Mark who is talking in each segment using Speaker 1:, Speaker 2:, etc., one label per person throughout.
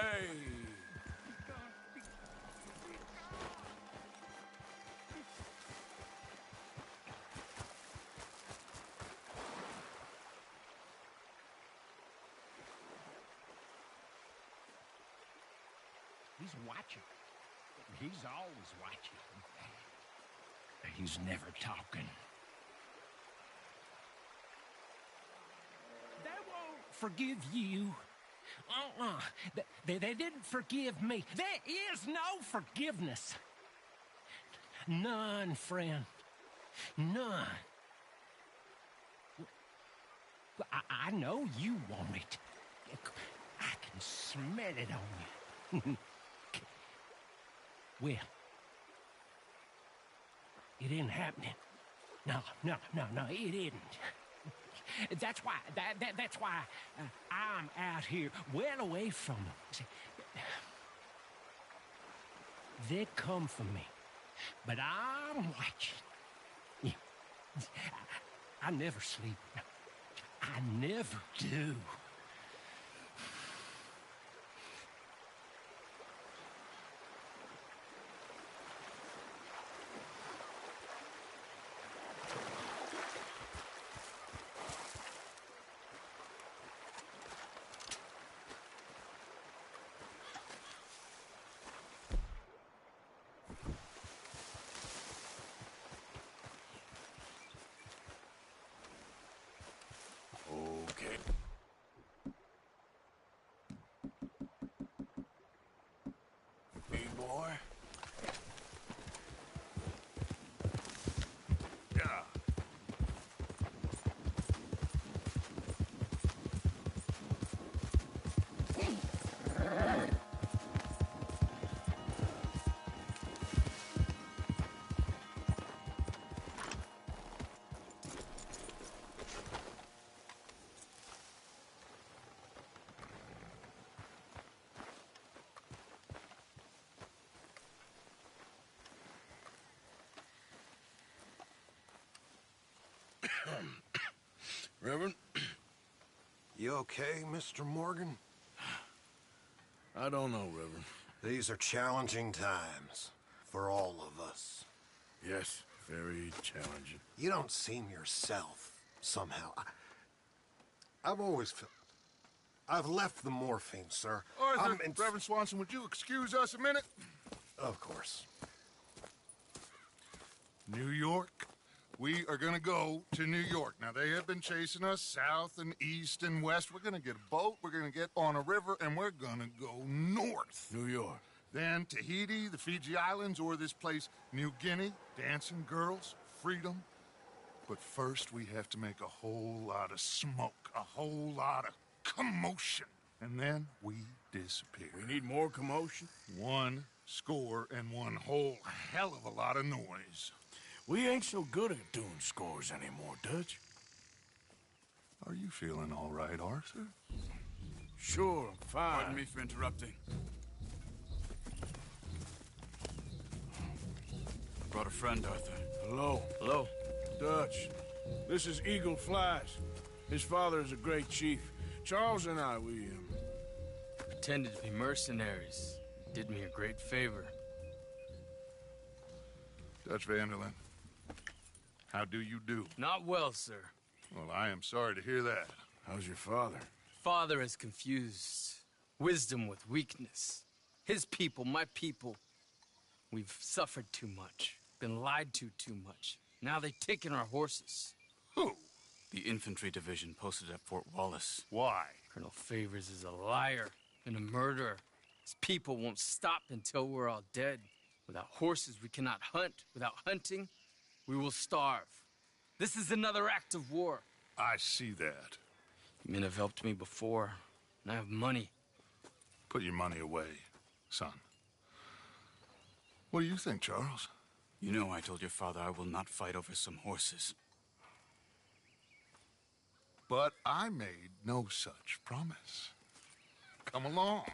Speaker 1: Hey!
Speaker 2: He's watching. He's always watching. He's never talking. They won't forgive you. They didn't forgive me. There is no forgiveness. None, friend. None. I know you want it. I can smell it on you. Well, it isn't happening. No, it isn't. That's why, that's why I'm out here, well away from them. See, they come for me, but I'm watching. Yeah. I never sleep. I never do.
Speaker 1: Okay. Hey, boy. Yeah. Reverend?
Speaker 3: You okay, Mr. Morgan?
Speaker 1: I don't know, Reverend.
Speaker 3: These are challenging times for all of us.
Speaker 1: Yes, very challenging.
Speaker 3: You don't seem yourself, somehow. I've always felt... I've left the morphine, sir.
Speaker 4: Arthur, Reverend Swanson, would you excuse us a minute?
Speaker 3: Of course.
Speaker 4: New York. We are gonna go to New York. Now, they have been chasing us south and east and west. We're gonna get a boat, we're gonna get on a river, and we're gonna go north.
Speaker 1: New York.
Speaker 4: Then Tahiti, the Fiji Islands, or this place, New Guinea, dancing girls, freedom. But first, we have to make a whole lot of smoke, a whole lot of commotion. And then we disappear.
Speaker 1: We need more commotion?
Speaker 4: 1 score and 1 whole hell of a lot of noise.
Speaker 1: We ain't so good at doing scores anymore, Dutch.
Speaker 4: Are you feeling all right, Arthur?
Speaker 1: Sure, I'm fine.
Speaker 5: Pardon me for interrupting. Brought a friend, Arthur.
Speaker 1: Hello.
Speaker 5: Hello.
Speaker 1: Dutch. This is Eagle Flies. His father is a great chief. Charles and I, we
Speaker 5: Pretended to be mercenaries. Did me a great favor.
Speaker 4: Dutch Vanderlyn, how do you do?
Speaker 5: Not well, sir.
Speaker 4: Well, I am sorry to hear that.
Speaker 1: How's your father?
Speaker 5: Father has confused wisdom with weakness. His people, my people. We've suffered too much. Been lied to too much. Now they've taken our horses.
Speaker 4: Who?
Speaker 5: The infantry division posted at Fort Wallace.
Speaker 4: Why?
Speaker 5: Colonel Favors is a liar and a murderer. His people won't stop until we're all dead. Without horses, we cannot hunt. Without hunting, we will starve. This is another act of war.
Speaker 4: I see that.
Speaker 5: Men have helped me before, and I have money.
Speaker 4: Put your money away, son. What do you think, Charles?
Speaker 5: You know I told your father I will not fight over some horses.
Speaker 4: But I made no such promise. Come along.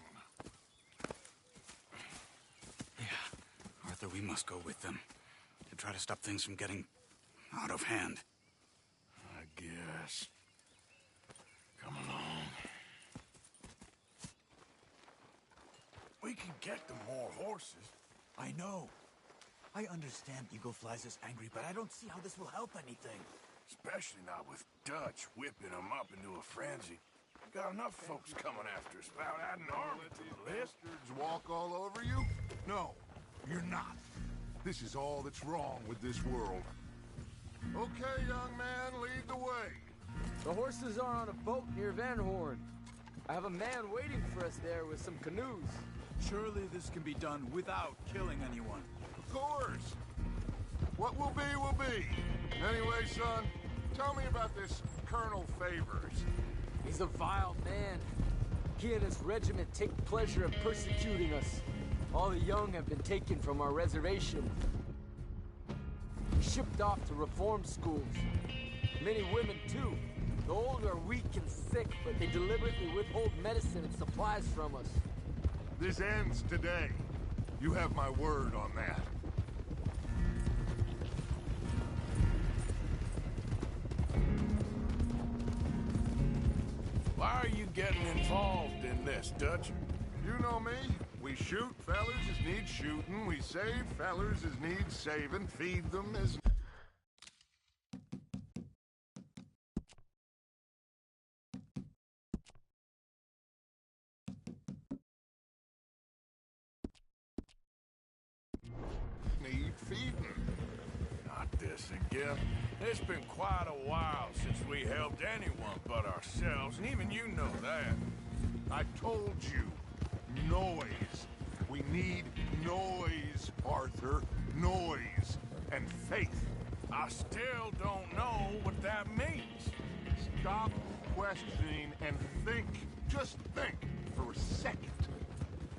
Speaker 5: Yeah, Arthur, we must go with them to try to stop things from getting out of hand.
Speaker 1: I guess. Come along. We can get them more horses.
Speaker 6: I know. I understand Eagle Flies is angry, but I don't see how this will help anything.
Speaker 1: Especially not with Dutch whipping them up into a frenzy. Got enough folks coming after us without adding army to the list.
Speaker 4: Bastards walk all over you? No, you're not. This is all that's wrong with this world. Okay, young man, lead the way.
Speaker 5: The horses are on a boat near Van Horn. I have a man waiting for us there with some canoes.
Speaker 6: Surely this can be done without killing anyone.
Speaker 4: Of course. What will be, will be. Anyway, son, tell me about this Colonel Favors.
Speaker 5: He's a vile man. He and his regiment take pleasure in persecuting us. All the young have been taken from our reservation. Shipped off to reform schools. Many women, too. The old are weak and sick, but they deliberately withhold medicine and supplies from us.
Speaker 4: This ends today. You have my word on that.
Speaker 1: Why are you getting involved in this, Dutch?
Speaker 4: You know me. We shoot fellers as need shooting. We save fellers as need saving. Feed them as... need feeding.
Speaker 1: Not this again. It's been quite a while since we helped anyone but ourselves, and even you know that.
Speaker 4: I told you. Noise. We need noise, Arthur. Noise. And faith.
Speaker 1: I still don't know what that means.
Speaker 4: Stop questioning and think. Just think for a second.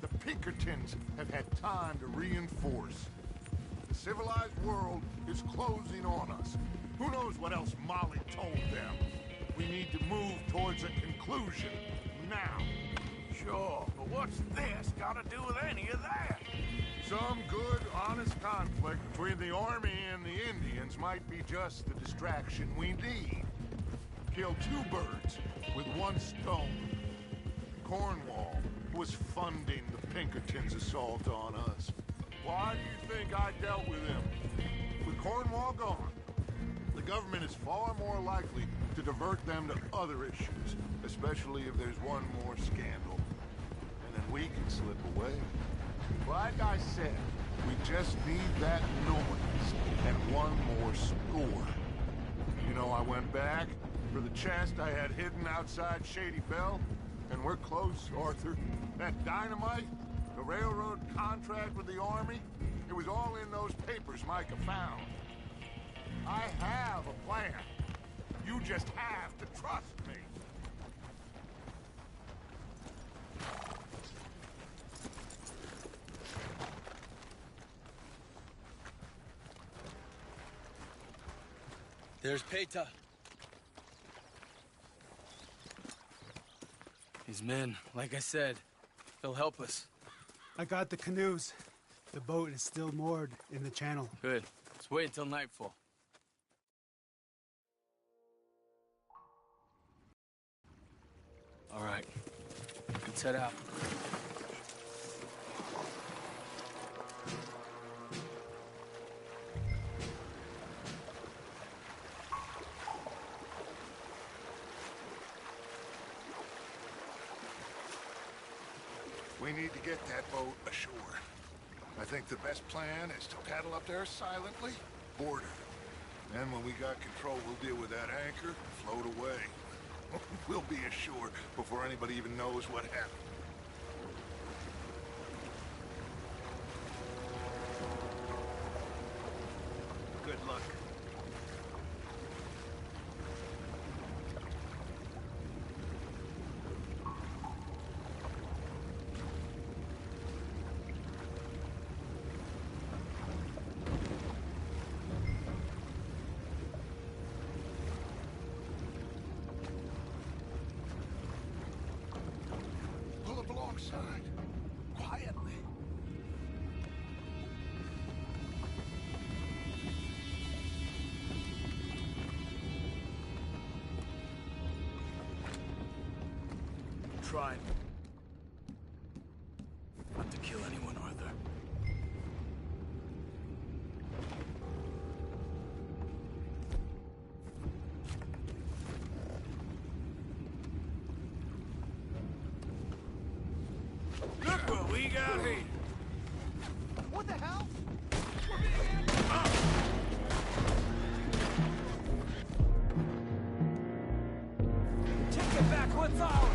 Speaker 4: The Pinkertons have had time to reinforce. The civilized world is closing on us. Who knows what else Molly told them? We need to move towards a conclusion now.
Speaker 1: Sure, but what's this got to do with any of that?
Speaker 4: Some good, honest conflict between the army and the Indians might be just the distraction we need. Kill two birds with one stone. Cornwall was funding the Pinkertons' assault on us. Why do you think I dealt with him? With Cornwall gone, the government is far more likely to divert them to other issues, especially if there's one more scandal. And then we can slip away. Like I said, we just need that noise and one more score. You know, I went back for the chest I had hidden outside Shady Bell, and we're close, Arthur. That dynamite, the railroad contract with the army, it was all in those papers Micah found. I have a plan. You just have to trust me.
Speaker 5: There's Peta. These men, like I said, they'll help us.
Speaker 7: I got the canoes. The boat is still moored in the channel.
Speaker 5: Good. Let's wait until nightfall. All right. Let's head out.
Speaker 4: We need to get that boat ashore. I think the best plan is to paddle up there silently, board her. Then when we got control, we'll deal with that anchor and float away. We'll be ashore before anybody even knows what happened. Good luck. Pull up alongside. Quietly.
Speaker 6: Trying not to
Speaker 1: we got here?
Speaker 6: What the hell? Take it back, what's ours?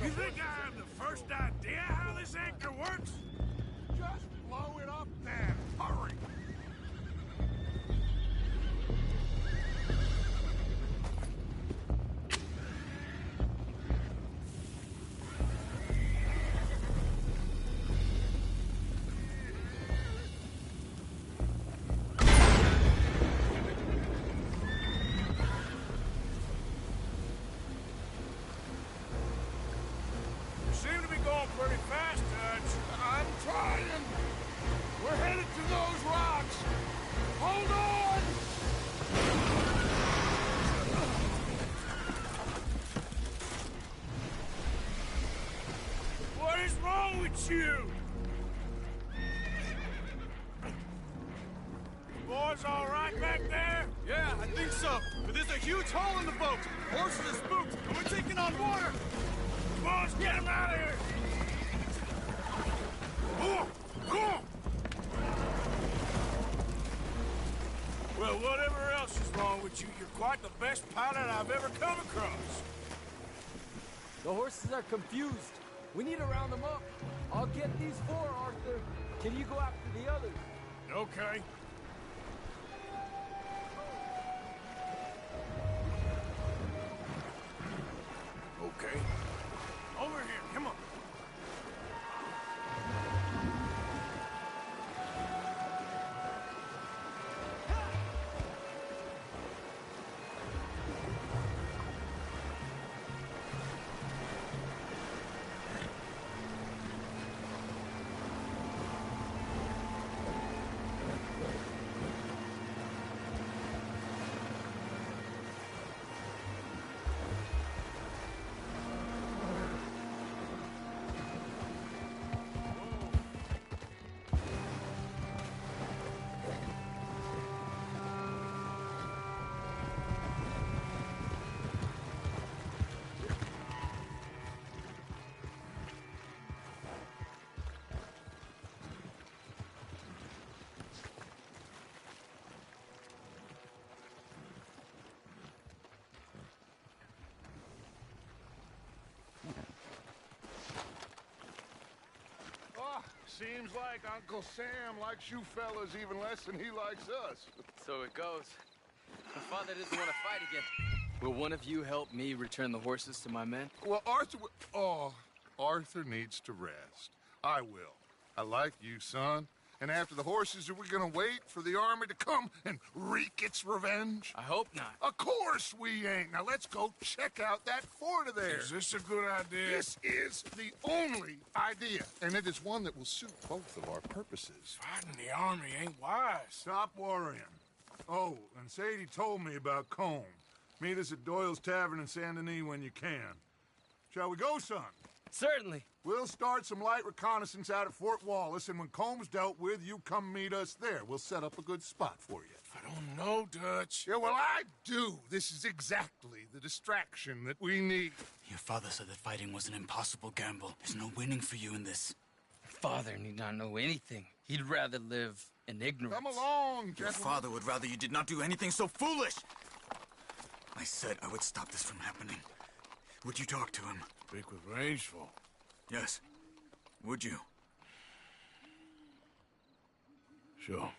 Speaker 1: You think I have the first idea how this anchor works?
Speaker 4: Just blow it up then. Hurry.
Speaker 1: You seem to be going pretty fast, Dutch.
Speaker 4: I'm trying. We're headed to those rocks. Hold on!
Speaker 1: What is wrong with you? You boys all right back there?
Speaker 6: Yeah, I think so. But there's a huge hole in the boat. Horses are spooked, and we're taking on water.
Speaker 1: Boys, get him out of here! Well, whatever else is wrong with you, you're quite the best pilot I've ever come across.
Speaker 8: The horses are confused. We need to round them up. I'll get these four, Arthur. Can you go after the others?
Speaker 1: Okay. Okay. Over here, come on.
Speaker 4: Seems like Uncle Sam likes you fellas even less than he likes us.
Speaker 5: So it goes. My father doesn't want to fight again. Will one of you help me return the horses to my men?
Speaker 4: Well, Arthur needs to rest. I will. I like you, son. And after the horses, are we gonna wait for the army to come and wreak its revenge?
Speaker 5: I hope not.
Speaker 4: Of course we ain't. Now let's go check out that fort of theirs.
Speaker 1: Is this a good idea?
Speaker 4: This is the only idea, and it is one that will suit both of our purposes.
Speaker 1: Fighting the army ain't wise.
Speaker 4: Stop worrying. Oh, and Sadie told me about Combe. Meet us at Doyle's Tavern in Saint Denis when you can. Shall we go, son?
Speaker 5: Certainly.
Speaker 4: We'll start some light reconnaissance out at Fort Wallace, and when Combs dealt with, you come meet us there. We'll set up a good spot for you.
Speaker 1: I don't know, Dutch.
Speaker 4: Yeah, well, I do. This is exactly the distraction that we need.
Speaker 6: Your father said that fighting was an impossible gamble. There's no winning for you in this.
Speaker 5: Father need not know anything. He'd rather live in ignorance.
Speaker 4: Come along,
Speaker 6: Your
Speaker 4: gentlemen.
Speaker 6: father would rather you did not do anything so foolish. I said I would stop this from happening. Would you talk to him?
Speaker 1: Speak with Rangeful.
Speaker 6: Yes. Would you?
Speaker 1: Sure.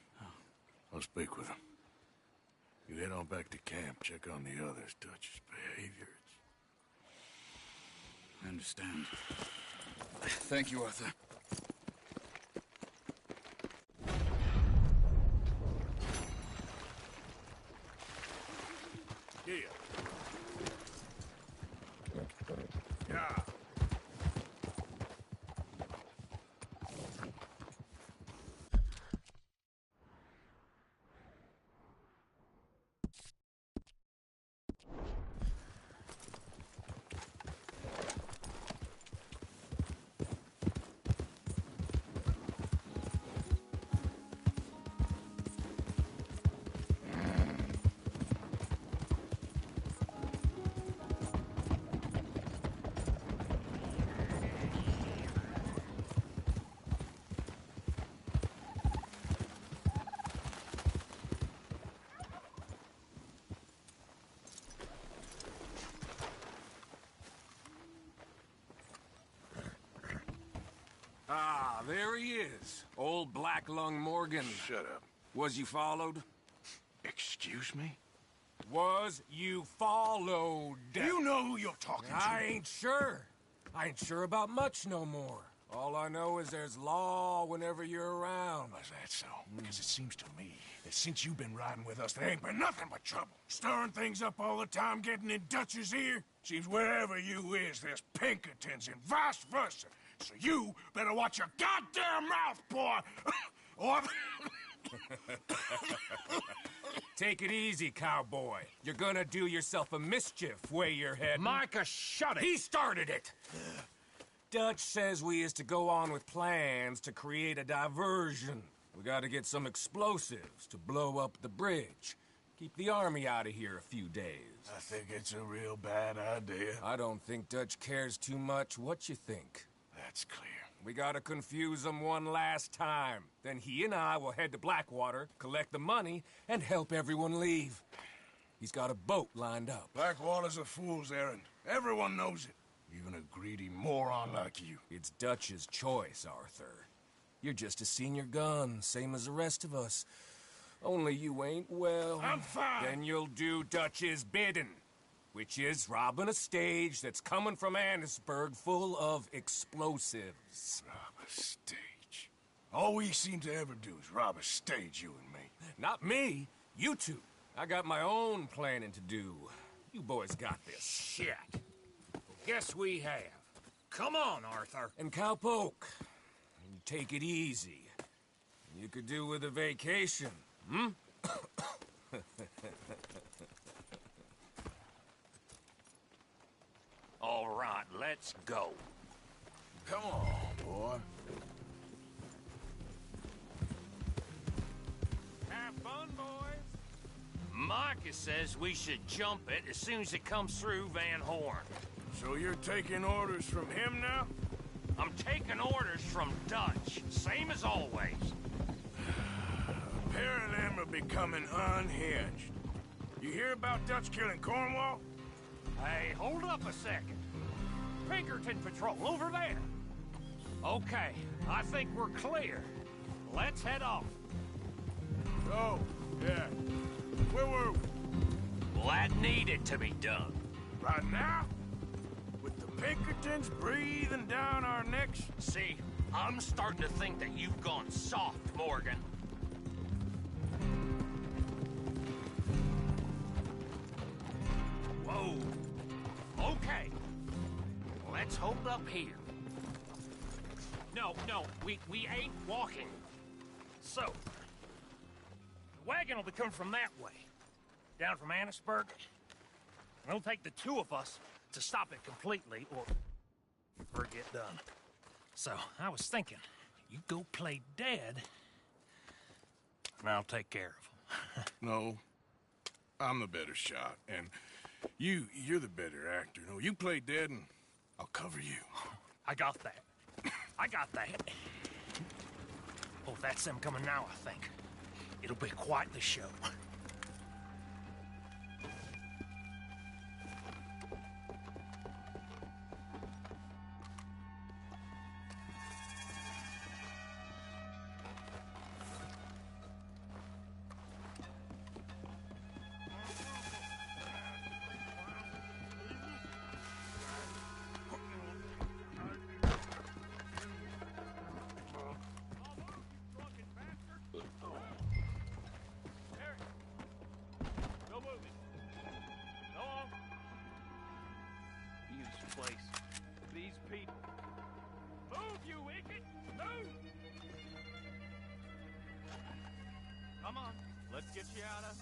Speaker 1: I'll speak with him. You head on back to camp, check on the others, Dutch's behavior.
Speaker 6: I understand. Thank you, Arthur.
Speaker 9: Ah, there he is. Old Black Lung Morgan.
Speaker 1: Shut up.
Speaker 9: Was you followed?
Speaker 1: Excuse me?
Speaker 9: Was you followed?
Speaker 1: You know who you're talking to.
Speaker 9: I ain't sure. I ain't sure about much no more. All I know is there's law whenever you're around.
Speaker 1: Is that so? Because it seems to me that since you've been riding with us, there ain't been nothing but trouble. Stirring things up all the time, getting in Dutch's ear. Seems wherever you is, there's Pinkertons and vice versa. So you better watch your goddamn mouth, boy! Or...
Speaker 9: Take it easy, cowboy. You're gonna do yourself a mischief way you're heading.
Speaker 2: Micah, shut it!
Speaker 9: He started it! Dutch says we is to go on with plans to create a diversion. We gotta get some explosives to blow up the bridge. Keep the army out of here a few days.
Speaker 1: I think it's a real bad idea.
Speaker 9: I don't think Dutch cares too much. What you think?
Speaker 1: That's clear.
Speaker 9: We gotta confuse him one last time. Then he and I will head to Blackwater, collect the money, and help everyone leave. He's got a boat lined up.
Speaker 1: Blackwater's a fool's errand. Everyone knows it. Even a greedy moron like you.
Speaker 9: It's Dutch's choice, Arthur. You're just a senior gun, same as the rest of us. Only you ain't well.
Speaker 1: I'm fine.
Speaker 9: Then you'll do Dutch's bidding, which is robbing a stage that's coming from Annesburg full of explosives.
Speaker 1: Rob a stage. All we seem to ever do is rob a stage, you and me.
Speaker 9: Not me, you two. I got my own planning to do. You boys got this.
Speaker 2: Shit. Guess we have. Come on, Arthur.
Speaker 9: And Cowpoke, you take it easy. You could do with a vacation, hmm?
Speaker 2: All right, let's go.
Speaker 1: Come on, boy.
Speaker 2: Have fun, boys. Micah says we should jump it as soon as it comes through Van Horn.
Speaker 1: So you're taking orders from him now?
Speaker 2: I'm taking orders from Dutch, same as always.
Speaker 1: A pair of them are becoming unhinged. You hear about Dutch killing Cornwall?
Speaker 2: Hey, hold up a second. Pinkerton Patrol, over there. Okay, I think we're clear. Let's head off.
Speaker 1: Oh, yeah. Where were we?
Speaker 2: Well, that needed to be done.
Speaker 1: Right now? With the Pinkertons breathing down our necks?
Speaker 2: See, I'm starting to think that you've gone soft, Morgan. Whoa. Okay. Let's hold up here. No, we ain't walking. So, the wagon will be coming from that way. Down from Annesburg. It'll take the two of us to stop it completely, or get done. So, I was thinking, you go play dead, and I'll take care of him.
Speaker 1: No. I'm the better shot, and you're the better actor. No, you play dead, and I'll cover you.
Speaker 2: I got that. I got that. Oh, that's them coming now, I think. It'll be quite the show. Place. These people. Move, you wicked! Move! Come on, let's get you out of...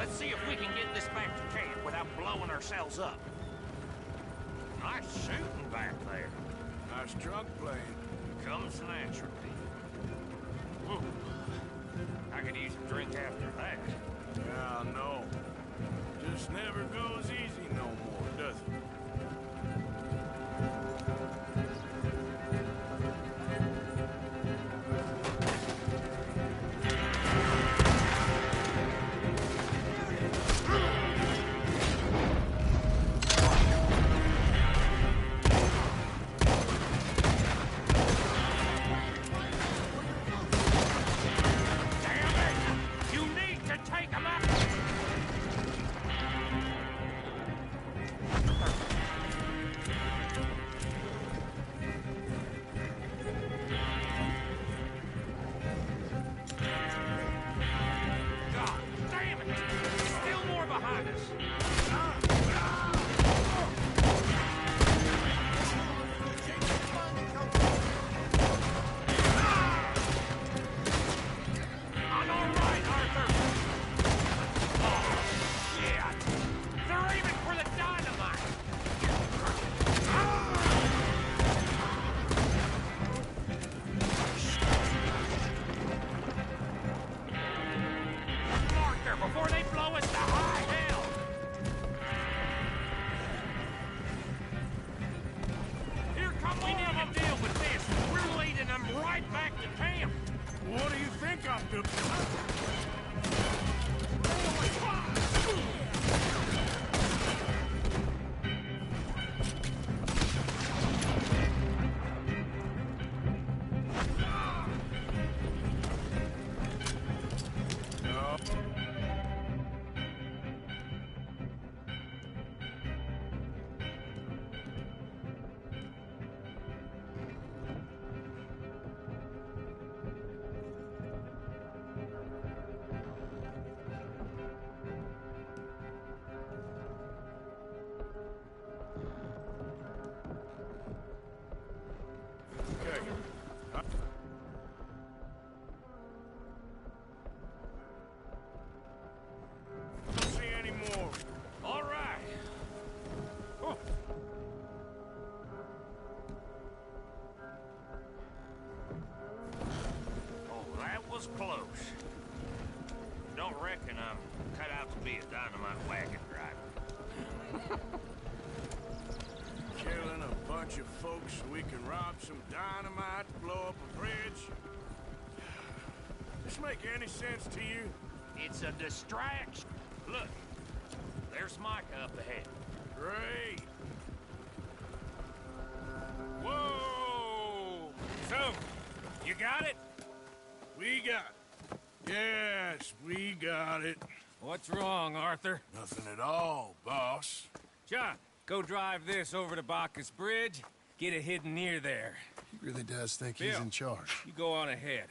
Speaker 2: Let's see if we can get this back to camp without blowing ourselves up. Nice shooting back there.
Speaker 1: Nice drunk playing.
Speaker 2: Comes naturally. I could use a drink after that.
Speaker 1: Yeah, I know. Just never goes easy no more, does it?
Speaker 2: Close. Don't reckon I'm cut out to be a dynamite wagon driver.
Speaker 1: Killing a bunch of folks so we can rob some dynamite to blow up a bridge? This make any sense to you?
Speaker 2: It's a distraction. Look, there's Micah up ahead.
Speaker 1: Great. Whoa!
Speaker 2: So, you got it?
Speaker 1: We got it. Yes, we got it.
Speaker 2: What's wrong, Arthur?
Speaker 1: Nothing at all, boss.
Speaker 2: John, go drive this over to Bacchus Bridge. Get it hidden near there.
Speaker 3: He really does think he's
Speaker 2: Bill,
Speaker 3: in charge.
Speaker 2: You go on ahead.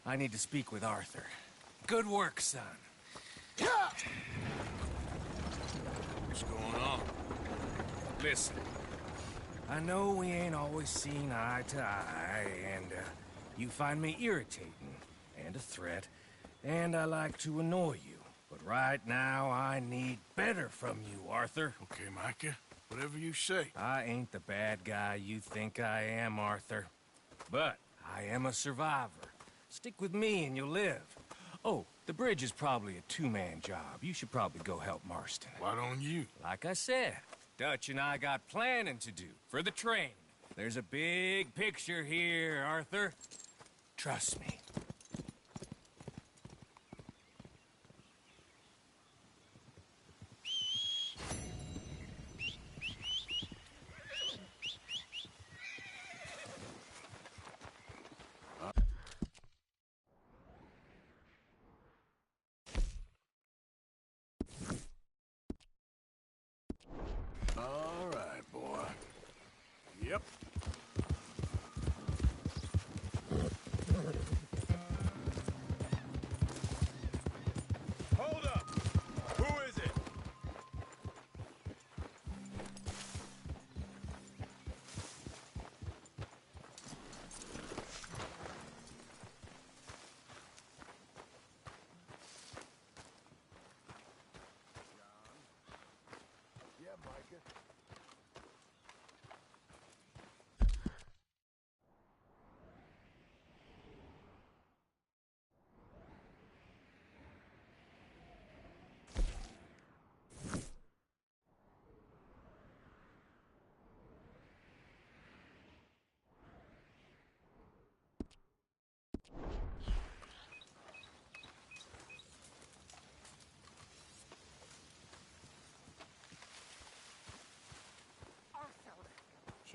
Speaker 2: I need to speak with Arthur. Good work, son.
Speaker 1: What's going on?
Speaker 2: Listen, I know we ain't always seen eye to eye, and you find me irritating and a threat, and I like to annoy you. But right now, I need better from you, Arthur.
Speaker 1: Okay, Micah. Whatever you say.
Speaker 2: I ain't the bad guy you think I am, Arthur. But I am a survivor. Stick with me and you'll live. Oh, the bridge is probably a two-man job. You should probably go help Marston.
Speaker 1: Why don't you?
Speaker 2: Like I said, Dutch and I got planning to do for the train. There's a big picture here, Arthur. Trust me.
Speaker 1: All right, boy. Yep.
Speaker 10: Hold up! Who is it?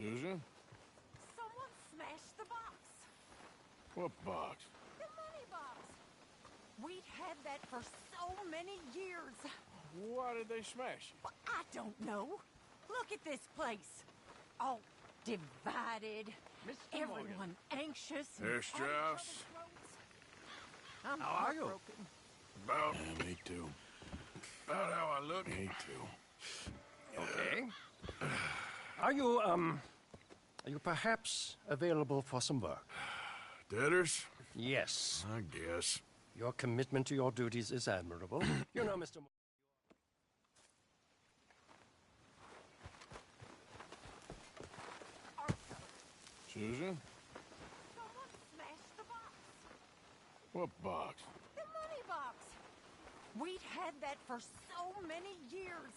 Speaker 1: Susan?
Speaker 11: Someone smashed the box.
Speaker 1: What box?
Speaker 11: The money box. We'd had that for so many years.
Speaker 1: Why did they smash it?
Speaker 11: Well, I don't know. Look at this place. All divided. Everyone anxious.
Speaker 1: There's Strauss.
Speaker 11: I'm
Speaker 1: How are you?
Speaker 11: heartbroken.
Speaker 1: About... Yeah, me too. About how I look? Me too.
Speaker 12: Okay. Are you perhaps available for some work?
Speaker 1: Debtors?
Speaker 12: Yes.
Speaker 1: I guess.
Speaker 12: Your commitment to your duties is admirable. You know, Mr.
Speaker 1: Susan?
Speaker 11: Someone smashed the box.
Speaker 1: What box?
Speaker 11: The money box. We'd had that for so many years.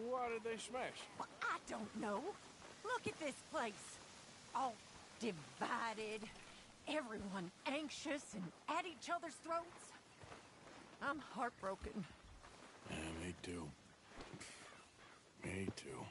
Speaker 1: Why did they smash it?
Speaker 11: Well, I don't know. Look at this place. All divided. Everyone anxious and at each other's throats. I'm heartbroken.
Speaker 1: Yeah, me too. Me too.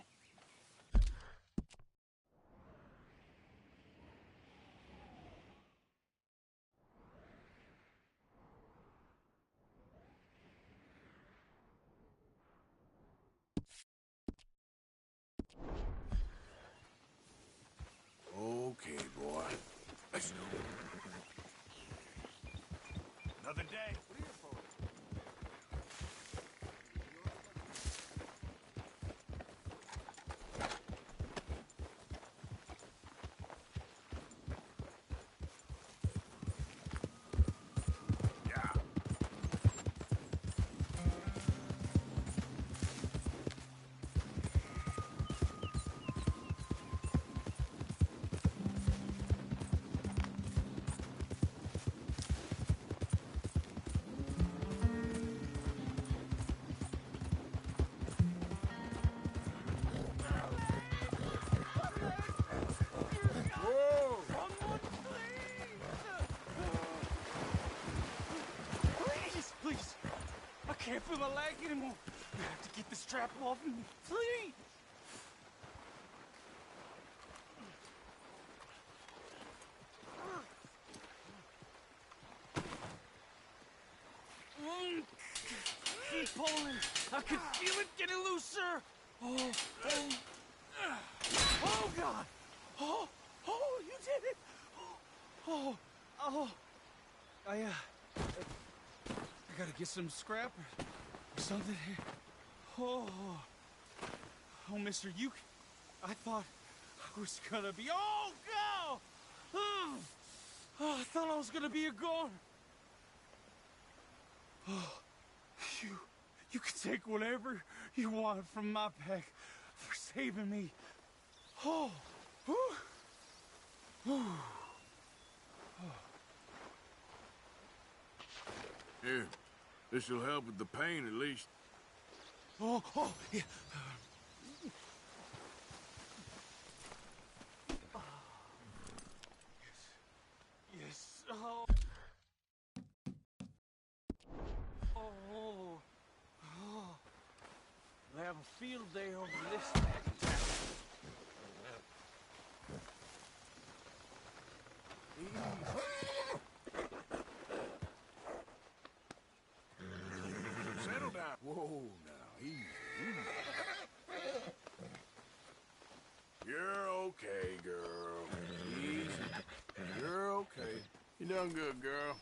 Speaker 1: Okay, boy. Let's go.
Speaker 10: Another day.
Speaker 5: Please. I can't feel my leg anymore. You have to get the strap off me. Please. Keep pulling. I can feel it getting looser. Oh, God. Oh, you did it. I gotta get some scrap or something here. Oh, mister, I thought I was gonna be, God! Oh, I thought I was gonna be a goner. Oh, you can take whatever you want from my pack for saving me. Oh,
Speaker 1: Here. This'll help with the pain, at least.
Speaker 5: yeah. Yes. We'll have a field day over this pack.
Speaker 1: Settle down. Whoa, now, easy. You're okay, girl. Easy. You're okay. You done good, girl.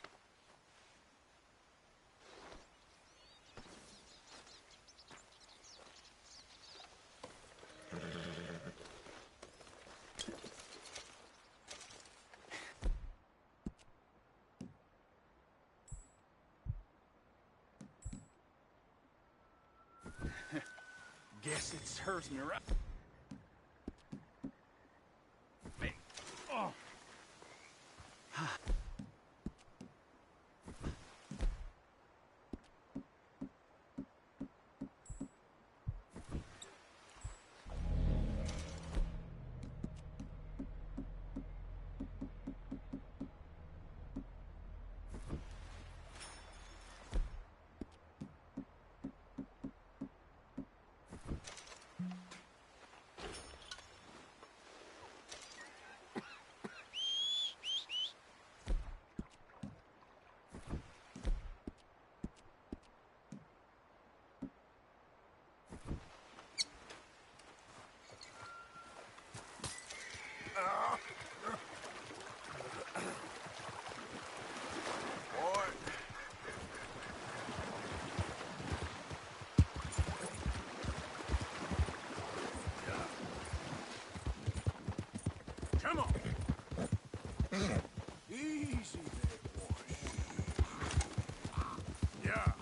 Speaker 5: Guess it's hurting her up.
Speaker 1: Easy there, boy. Yeah.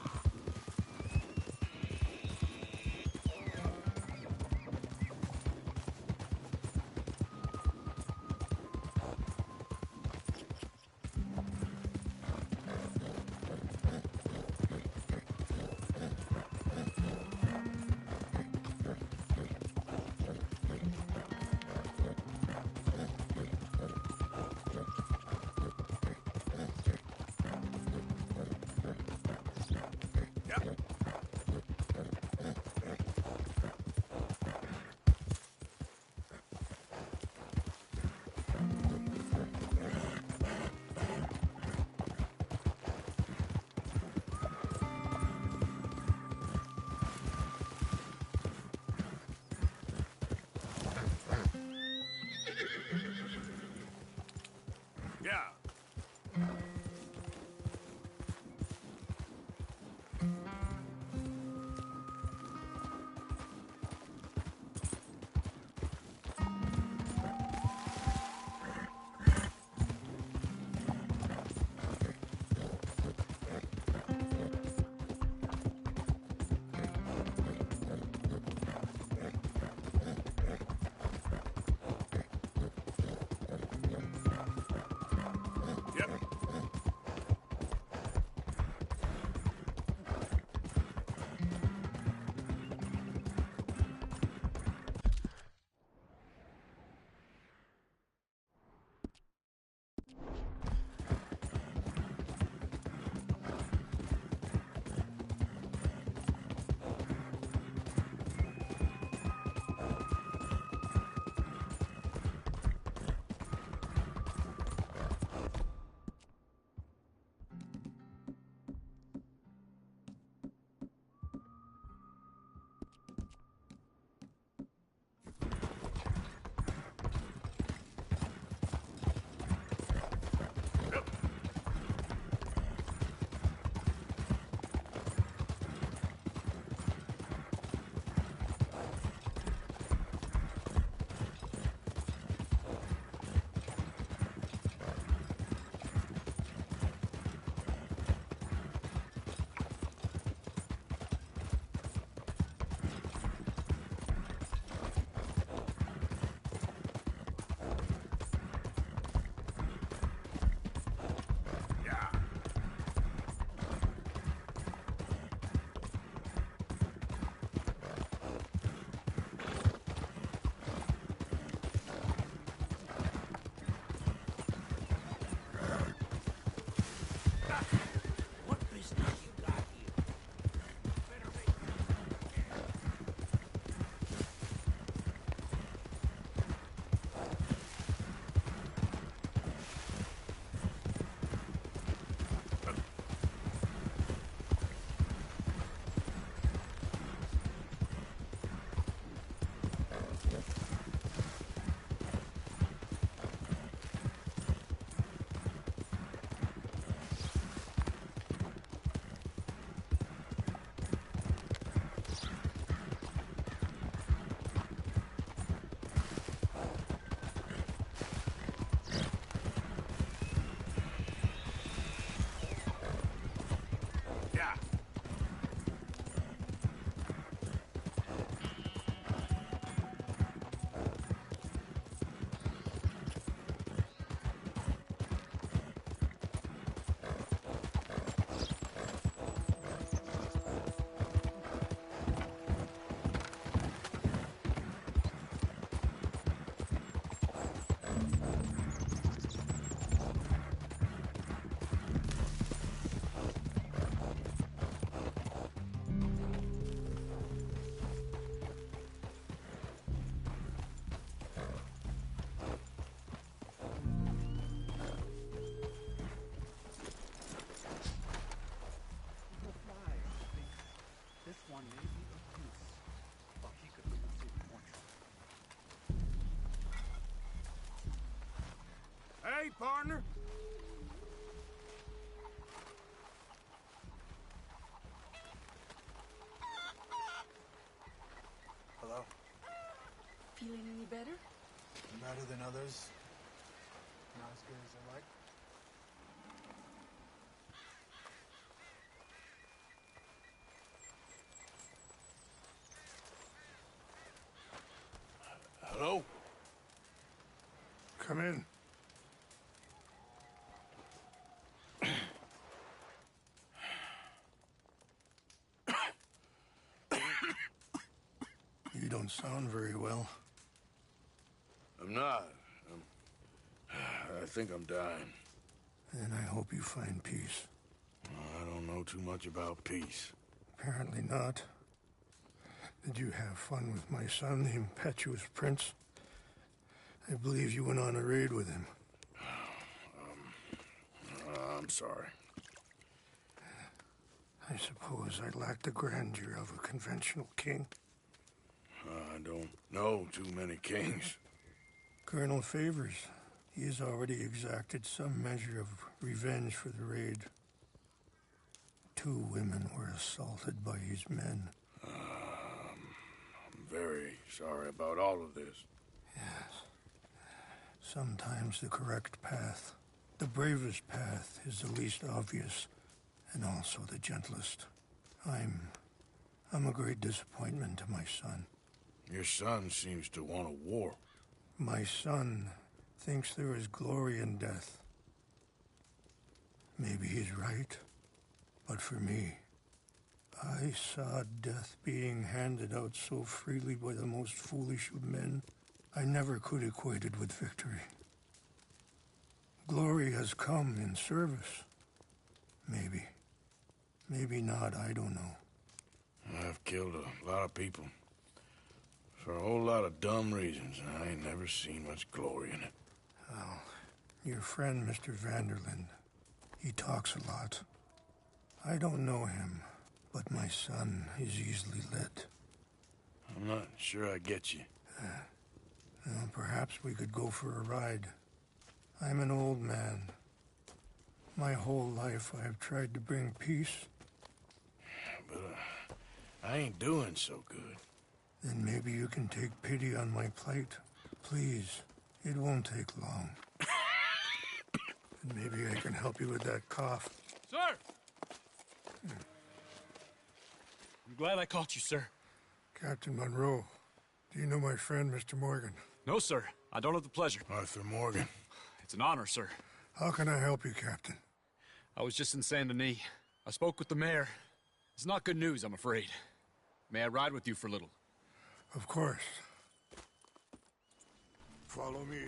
Speaker 1: Yeah. Hey, partner.
Speaker 13: Hello?
Speaker 11: Feeling any better?
Speaker 13: Better than others.
Speaker 7: Not as good as I like.
Speaker 1: Hello?
Speaker 3: Come in. You don't sound very well.
Speaker 1: I'm not. I think I'm dying.
Speaker 3: Then I hope you find peace.
Speaker 1: I don't know too much about peace.
Speaker 3: Apparently not. Did you have fun with my son, the impetuous prince? I believe you went on a raid with him.
Speaker 1: I'm sorry.
Speaker 3: I suppose I lacked the grandeur of a conventional king.
Speaker 1: I don't know too many kings.
Speaker 3: Colonel Favors, he has already exacted some measure of revenge for the raid. 2 women were assaulted by his men.
Speaker 1: I'm very sorry about all of this.
Speaker 3: Yes. Sometimes the correct path, the bravest path, is the least obvious, and also the gentlest. I'm a great disappointment to my son.
Speaker 1: Your son seems to want a war.
Speaker 3: My son thinks there is glory in death. Maybe he's right, but for me, I saw death being handed out so freely by the most foolish of men, I never could equate it with victory. Glory has come in service. Maybe. Maybe not, I don't know.
Speaker 1: I've killed a lot of people. For a whole lot of dumb reasons, and I ain't never seen much glory in it.
Speaker 3: Well, your friend, Mr. Vanderlyn, he talks a lot. I don't know him, but my son is easily led.
Speaker 1: I'm not sure I get you.
Speaker 3: Well, perhaps we could go for a ride. I'm an old man. My whole life I have tried to bring peace.
Speaker 1: But I ain't doing so good.
Speaker 3: Then maybe you can take pity on my plight. Please, it won't take long. And maybe I can help you with that cough.
Speaker 8: Sir! I'm glad I caught you, sir.
Speaker 3: Captain Monroe, do you know my friend, Mr. Morgan?
Speaker 8: No, sir. I don't have the pleasure.
Speaker 1: Arthur Morgan.
Speaker 8: It's an honor, sir.
Speaker 3: How can I help you, Captain?
Speaker 8: I was just in Saint Denis. I spoke with the mayor. It's not good news, I'm afraid. May I ride with you for a little?
Speaker 3: Of course. Follow me.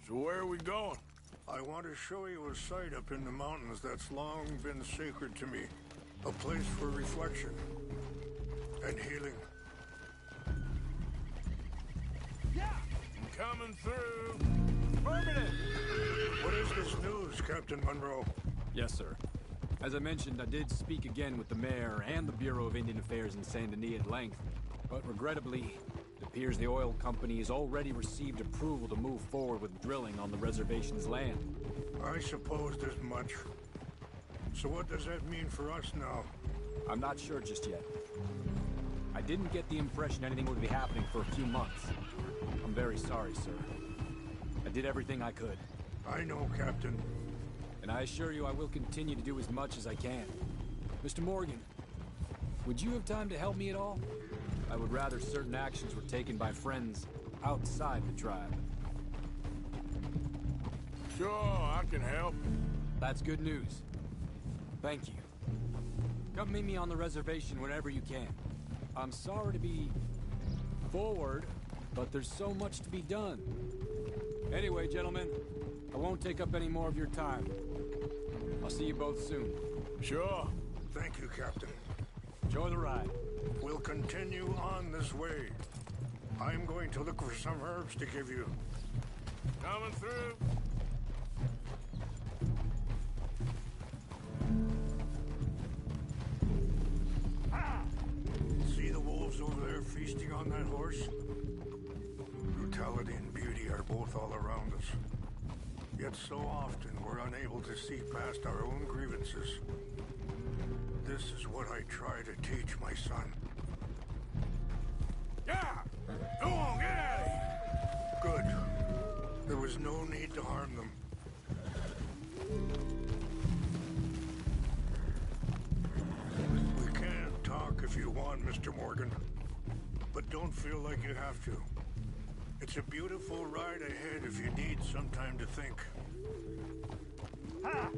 Speaker 1: So where are we going?
Speaker 3: I want to show you a site up in the mountains that's long been sacred to me. A place for reflection and healing.
Speaker 1: Yeah! I'm coming through.
Speaker 8: Permanent!
Speaker 3: What is this news, Captain Monroe?
Speaker 8: Yes, sir. As I mentioned, I did speak again with the mayor and the Bureau of Indian Affairs in Saint Denis at length. But regrettably, it appears the oil company has already received approval to move forward with drilling on the reservation's land.
Speaker 3: I supposed as much. So what does that mean for us now?
Speaker 8: I'm not sure just yet. I didn't get the impression anything would be happening for a few months. I'm very sorry, sir. I did everything I could.
Speaker 3: I know, Captain.
Speaker 8: And I assure you I will continue to do as much as I can. Mr. Morgan, would you have time to help me at all? I would rather certain actions were taken by friends outside the tribe.
Speaker 1: Sure, I can help.
Speaker 8: That's good news. Thank you. Come meet me on the reservation whenever you can. I'm sorry to be forward, but there's so much to be done. Anyway, gentlemen, I won't take up any more of your time. I'll see you both soon.
Speaker 1: Sure.
Speaker 3: Thank you, Captain.
Speaker 8: Enjoy the ride.
Speaker 3: We'll continue on this way. I'm going to look for some herbs to give you.
Speaker 1: Coming through.
Speaker 3: See the wolves over there feasting on that horse? Brutality and beauty are both all around us. Yet so often we're unable to see past our own grievances. This is what I try to teach my son.
Speaker 1: Yeah! Go on, get out of here!
Speaker 3: Good. There was no need to harm them. if you want, Mr. Morgan. But don't feel like you have to. It's a beautiful ride ahead if you need some time to think.
Speaker 1: Ha!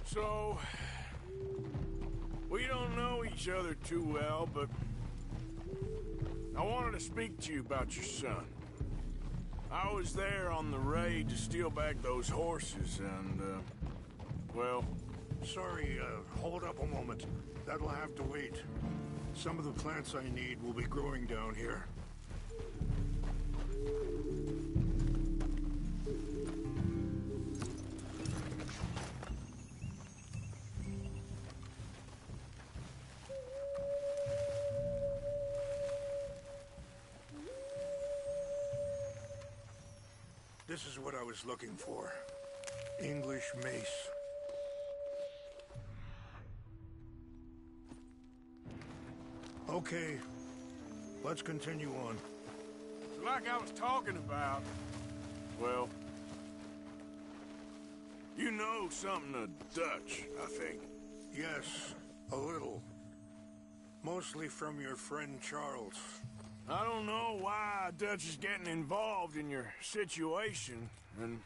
Speaker 1: So, we don't know each other too well, but I wanted to speak to you about your son. I was there on the raid to steal back those horses, and, well...
Speaker 3: Sorry, hold up a moment. That'll have to wait. Some of the plants I need will be growing down here. This is what I was looking for. English mace. Okay, let's continue on.
Speaker 1: Like I was talking about, well, you know something of Dutch, I think.
Speaker 3: Yes, a little. Mostly from your friend Charles.
Speaker 1: I don't know why Dutch is getting involved in your situation, and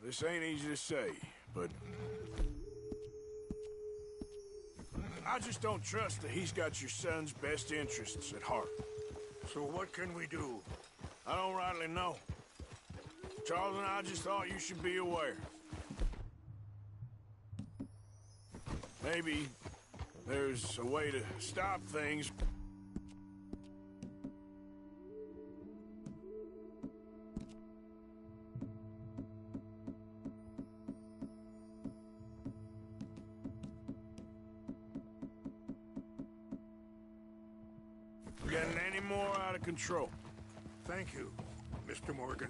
Speaker 1: this ain't easy to say, but I just don't trust that he's got your son's best interests at heart.
Speaker 3: So what can we do?
Speaker 1: I don't rightly know. Charles and I just thought you should be aware. Maybe there's a way to stop things. Getting any more out of control.
Speaker 3: Thank you, Mr. Morgan.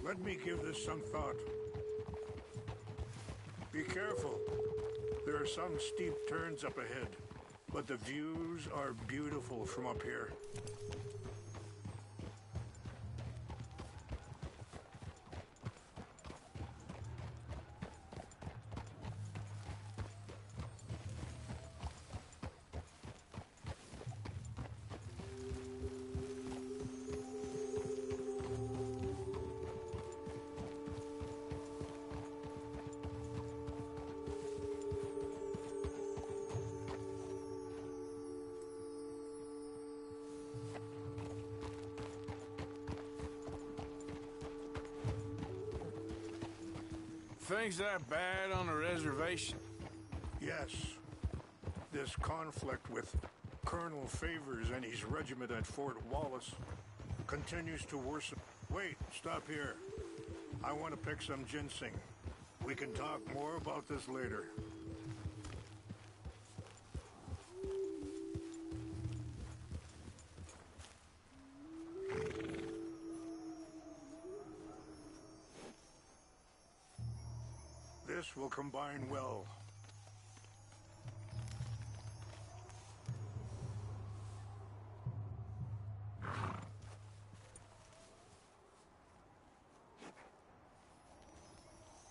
Speaker 3: Let me give this some thought. Be careful. There are some steep turns up ahead, but the views are beautiful from up here.
Speaker 1: Things that bad on the reservation?
Speaker 3: Yes. This conflict with Colonel Favors and his regiment at Fort Wallace continues to worsen. Wait, stop here. I want to pick some ginseng. We can talk more about this later. This will combine well.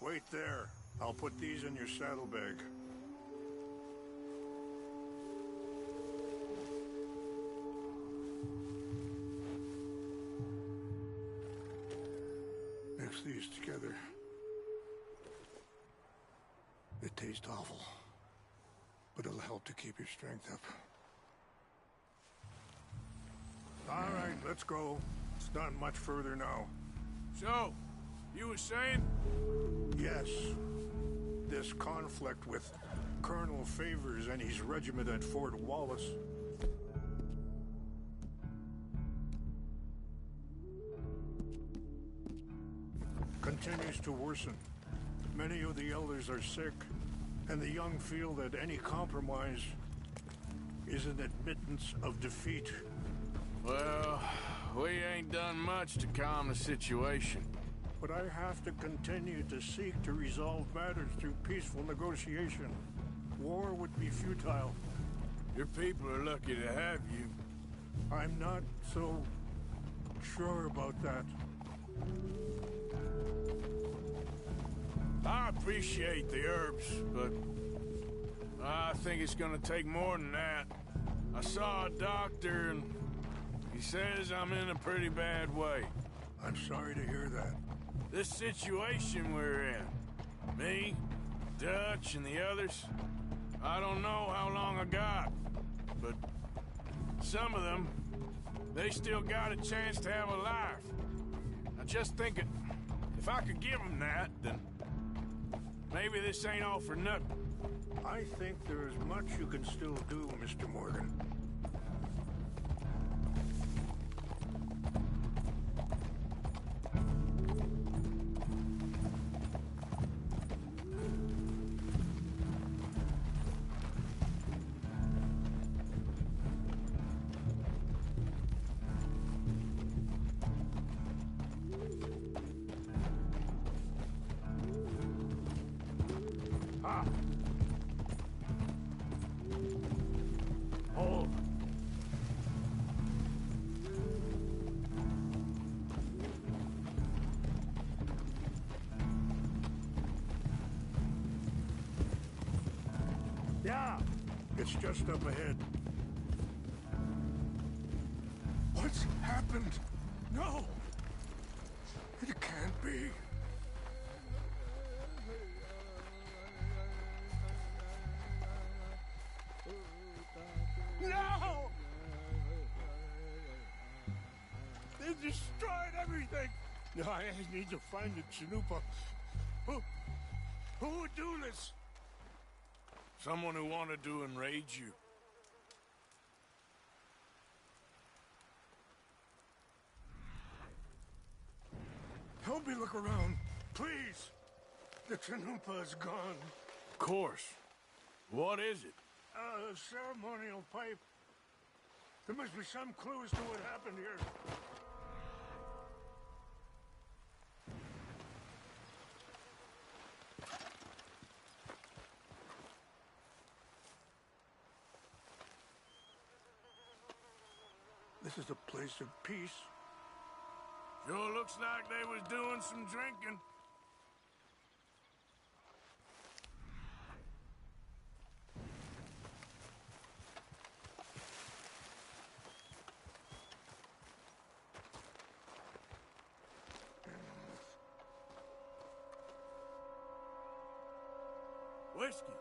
Speaker 3: Wait there. I'll put these in your saddlebag. Mix these together. It tastes awful, but it'll help to keep your strength up. All right, let's go. It's not much further now.
Speaker 1: So, you were saying?
Speaker 3: Yes. This conflict with Colonel Favors and his regiment at Fort Wallace continues to worsen. Many of the elders are sick, and the young feel that any compromise is an admittance of defeat.
Speaker 1: Well, we ain't done much to calm the situation.
Speaker 3: But I have to continue to seek to resolve matters through peaceful negotiation. War would be futile.
Speaker 1: Your people are lucky to have you.
Speaker 3: I'm not so sure about that.
Speaker 1: I appreciate the herbs, but I think it's gonna take more than that. I saw a doctor and he says I'm in a pretty bad way.
Speaker 3: I'm sorry to hear that.
Speaker 1: This situation we're in, me, Dutch, and the others, I don't know how long I got, but some of them, they still got a chance to have a life. I just think if I could give them that, then maybe this ain't all for nothing.
Speaker 3: I think there is much you can still do, Mr. Morgan.
Speaker 1: Hold.
Speaker 3: Yeah, it's just up ahead.
Speaker 1: What's happened? No! It can't be. No! They destroyed everything!
Speaker 3: No, I need to find the Chanupa. Who would do this?
Speaker 1: Someone who wanted to enrage you.
Speaker 3: Help me look around, please. The Chanupa is gone.
Speaker 1: Of course. What is it?
Speaker 3: A ceremonial pipe. There must be some clues to what happened here. This is a place of peace.
Speaker 1: Sure looks like they was doing some drinking. Whiskey.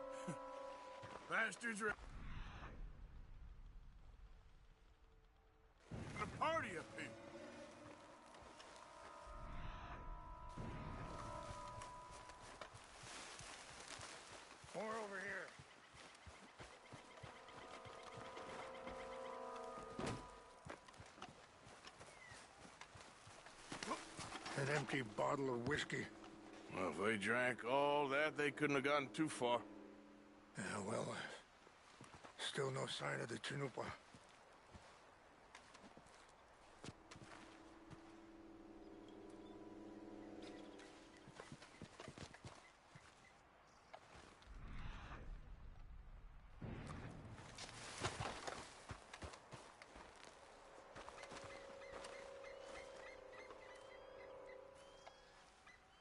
Speaker 1: Bastards are a party up here.
Speaker 3: More over here. An empty bottle of whiskey.
Speaker 1: Well, if they drank all that, they couldn't have gotten too far.
Speaker 3: Yeah, well, still no sign of the Chanupa.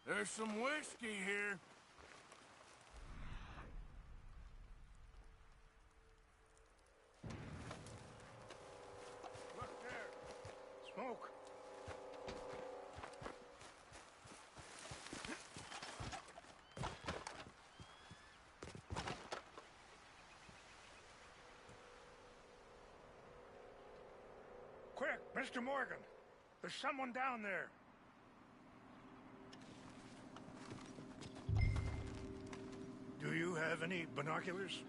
Speaker 1: There's some whiskey here.
Speaker 3: Look there. Smoke. Quick, Mr. Morgan. There's someone down there. Do you have any binoculars?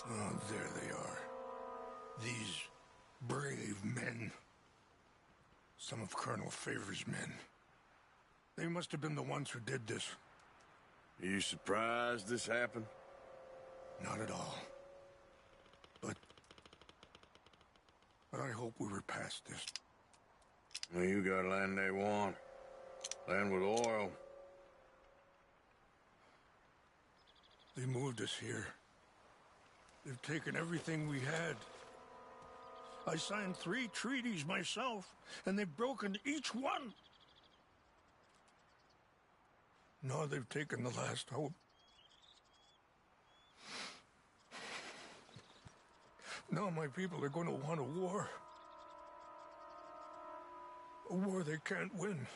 Speaker 3: Oh, there they are. These brave men. Some of Colonel Favor's men. They must have been the ones who did this.
Speaker 1: Are you surprised this happened?
Speaker 3: Not at all. But I hope we were past this.
Speaker 1: Well, you got land they want. Land with oil.
Speaker 3: They moved us here. They've taken everything we had. I signed 3 treaties myself, and they've broken each one. Now they've taken the last hope. Now my people are going to want a war. A war they can't win.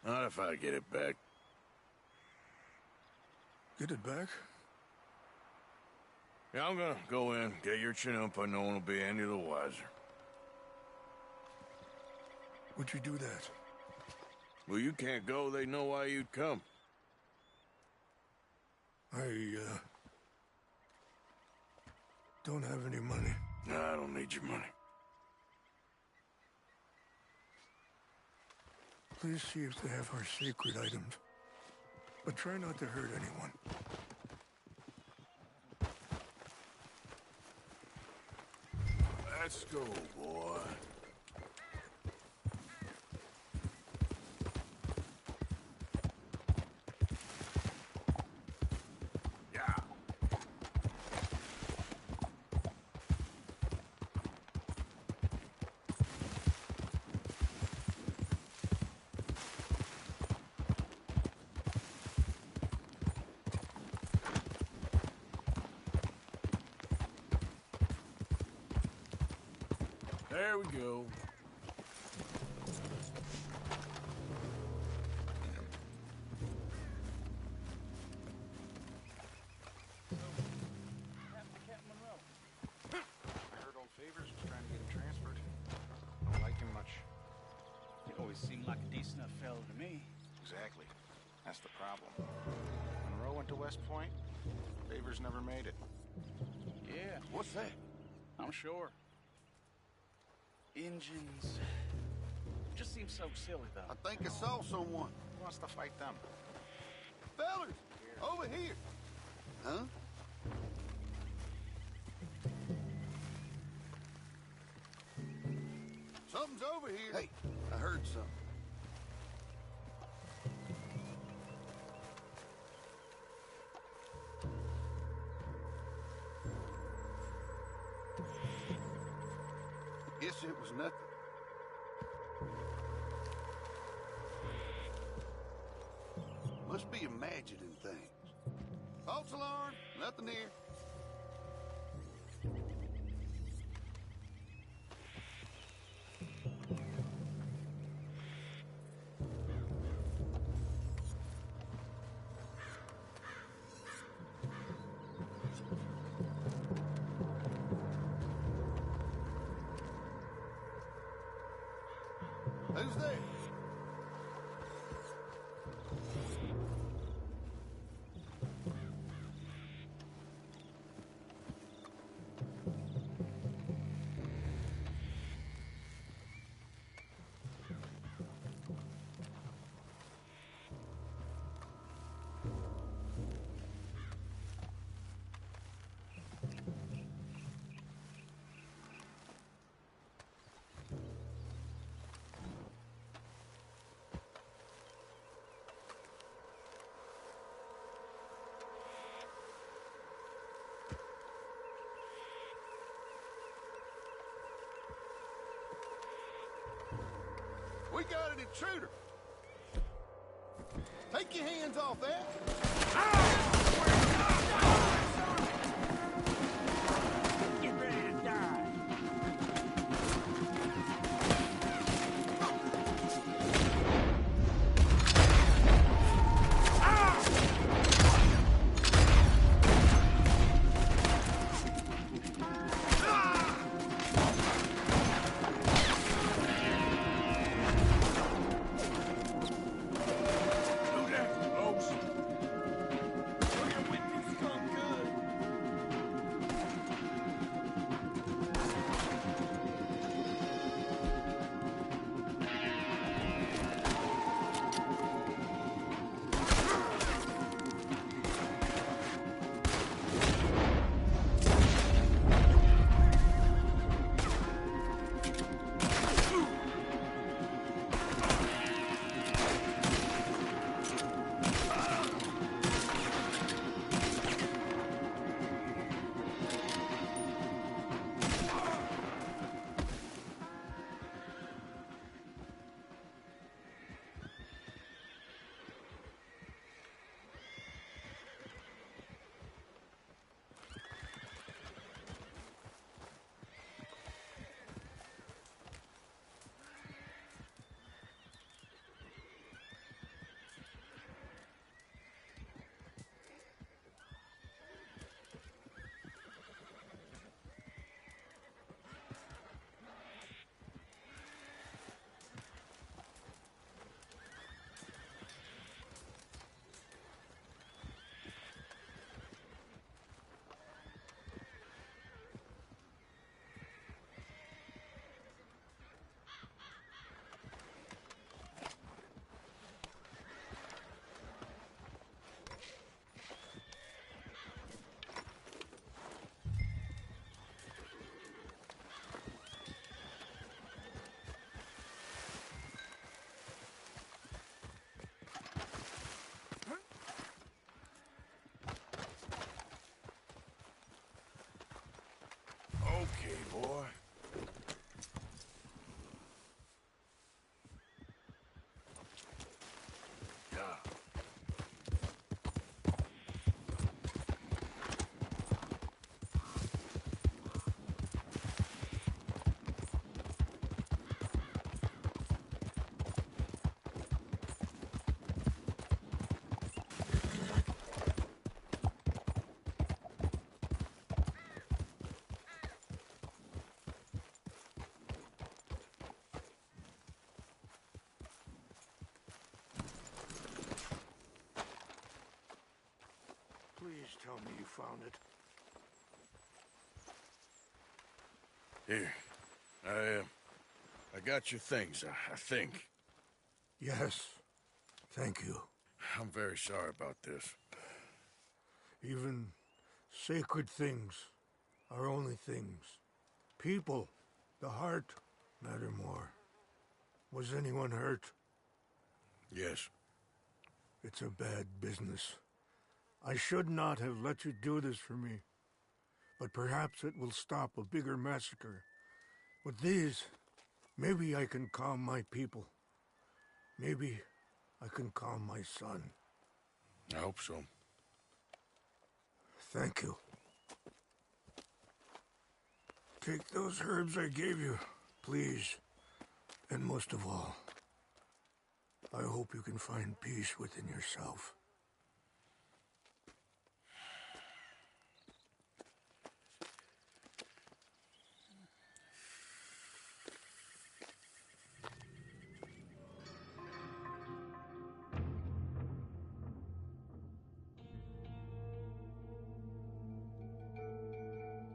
Speaker 1: Not if I get it back.
Speaker 3: Get it back?
Speaker 1: Yeah, I'm gonna go in, get your Chinook, but no one will be any the wiser.
Speaker 3: Would you do that?
Speaker 1: Well, you can't go, they know why you'd come.
Speaker 3: I, don't have any money.
Speaker 1: No, I don't need your money.
Speaker 3: Please see if they have our sacred items. But try not to hurt anyone.
Speaker 1: Let's go, boy. Yeah.
Speaker 9: There we go.
Speaker 10: I heard old Favors was trying to get him transferred. Don't like him much.
Speaker 13: He always seemed like a decent enough fellow to me.
Speaker 10: Exactly. That's the problem. Monroe went to West Point. Favors never made it.
Speaker 13: Yeah.
Speaker 10: What's that?
Speaker 13: I'm sure. Engines. Just seems so silly, though.
Speaker 10: I think I saw someone. Who wants to fight them? Fellers! Over here! Huh? Something's over here. Hey, I heard something. Guess it was nothing. Must be imagining things. False alarm, nothing here. Who's there? We got an intruder. Take your hands off that.
Speaker 11: Get ready to die.
Speaker 1: Do that, folks. boy.
Speaker 3: Please tell me you found it.
Speaker 1: Here. I got your things, I think.
Speaker 3: Yes. Thank you.
Speaker 1: I'm very sorry about this.
Speaker 3: Even sacred things are only things. People, the heart, matter more. Was anyone hurt?
Speaker 1: Yes.
Speaker 3: It's a bad business. I should not have let you do this for me. But perhaps it will stop a bigger massacre. With these, maybe I can calm my people. Maybe I can calm my son.
Speaker 1: I hope so.
Speaker 3: Thank you. Take those herbs I gave you, please. And most of all, I hope you can find peace within yourself.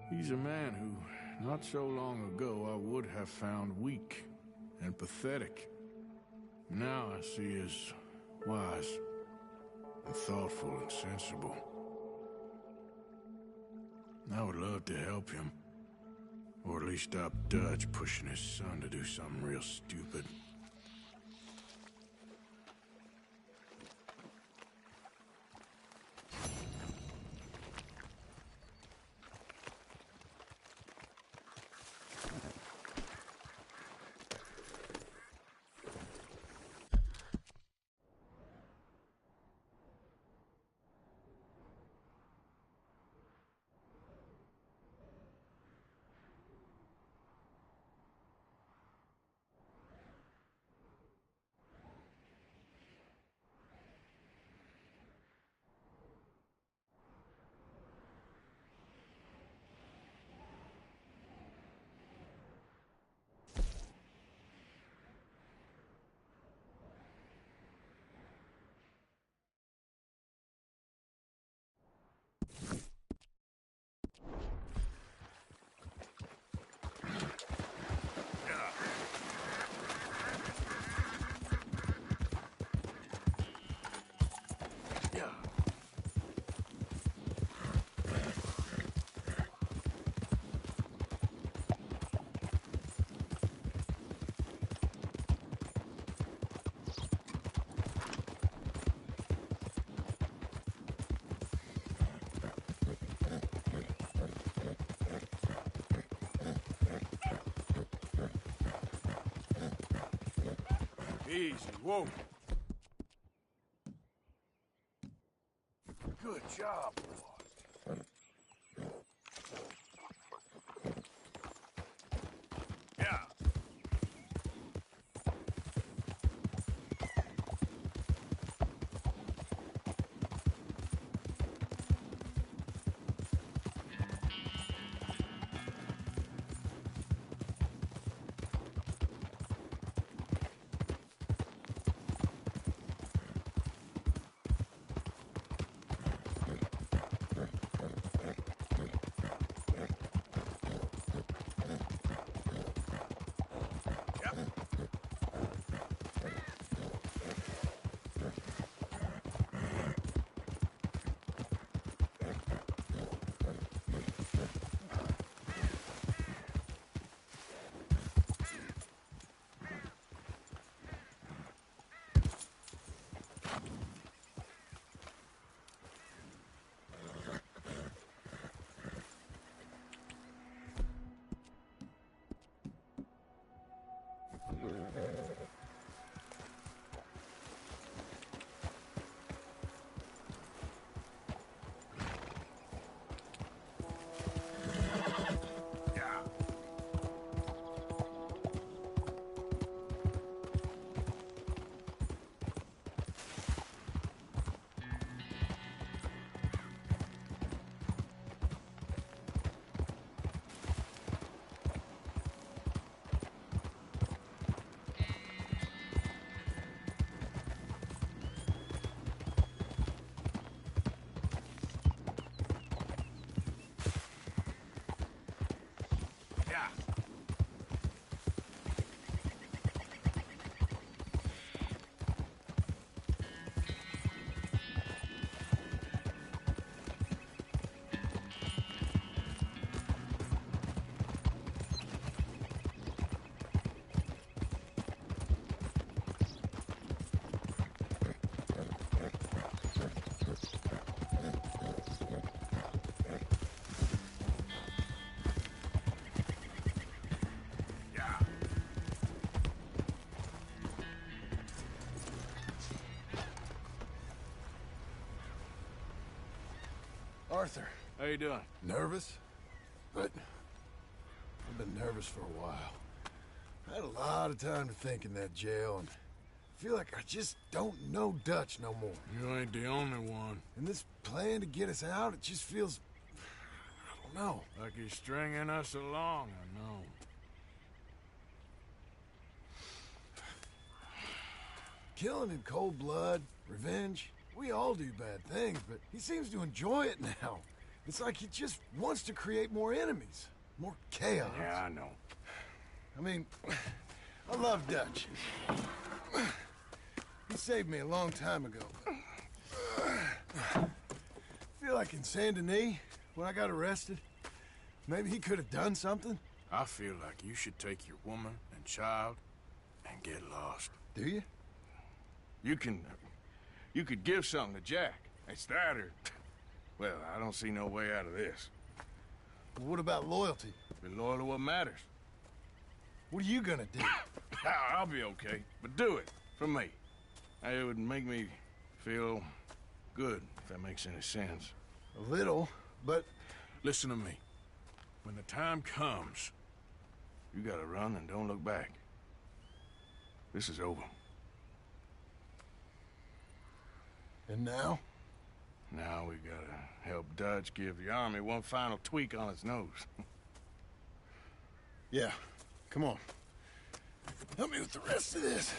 Speaker 1: He's a man who, not so long ago, I would have found weak and pathetic. Now I see as wise and thoughtful and sensible. I would love to help him. Or at least stop Dutch pushing his son to do something real stupid. Easy, whoa. Good job, boy. Yeah.
Speaker 14: Arthur.
Speaker 15: How you doing?
Speaker 14: Nervous? But I've been nervous for a while. I had a lot of time to think in that jail, and I feel like I just don't know Dutch no more.
Speaker 15: You ain't the only one.
Speaker 14: And this plan to get us out, it just feels... I don't know.
Speaker 15: Like he's stringing us along, I know.
Speaker 14: Killing in cold blood, revenge, we all do bad things, but he seems to enjoy it now. It's like he just wants to create more enemies, more chaos.
Speaker 15: Yeah, I know.
Speaker 14: I mean, I love Dutch. He saved me a long time ago. I feel like in Saint Denis, when I got arrested, maybe he could have done something.
Speaker 15: I feel like you should take your woman and child and get lost.
Speaker 14: Do you?
Speaker 15: You could give something to Jack. It's that or... Well, I don't see no way out of this.
Speaker 14: Well, what about loyalty?
Speaker 15: Be loyal to what matters.
Speaker 14: What are you gonna do?
Speaker 15: I'll be okay, but do it for me. It would make me feel good, if that makes any sense.
Speaker 14: A little, but...
Speaker 15: Listen to me. When the time comes, you gotta run and don't look back. This is over.
Speaker 14: And now?
Speaker 15: Now we gotta help Dutch give the army one final tweak on its nose.
Speaker 14: Yeah, come on. Help me with the rest of this.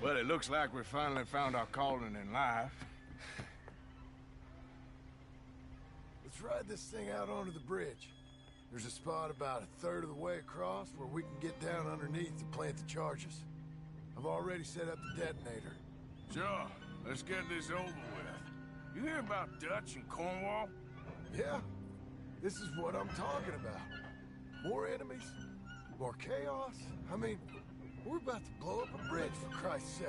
Speaker 15: Well, it looks like we finally found our calling in life.
Speaker 14: Let's ride this thing out onto the bridge. There's a spot about a third of the way across where we can get down underneath to plant the charges. I've already set up the detonator.
Speaker 15: Sure. Let's get this over with. You hear about Dutch and Cornwall?
Speaker 14: Yeah. This is what I'm talking about. More enemies, more chaos. I mean, we're about to blow up a bridge, for Christ's sake.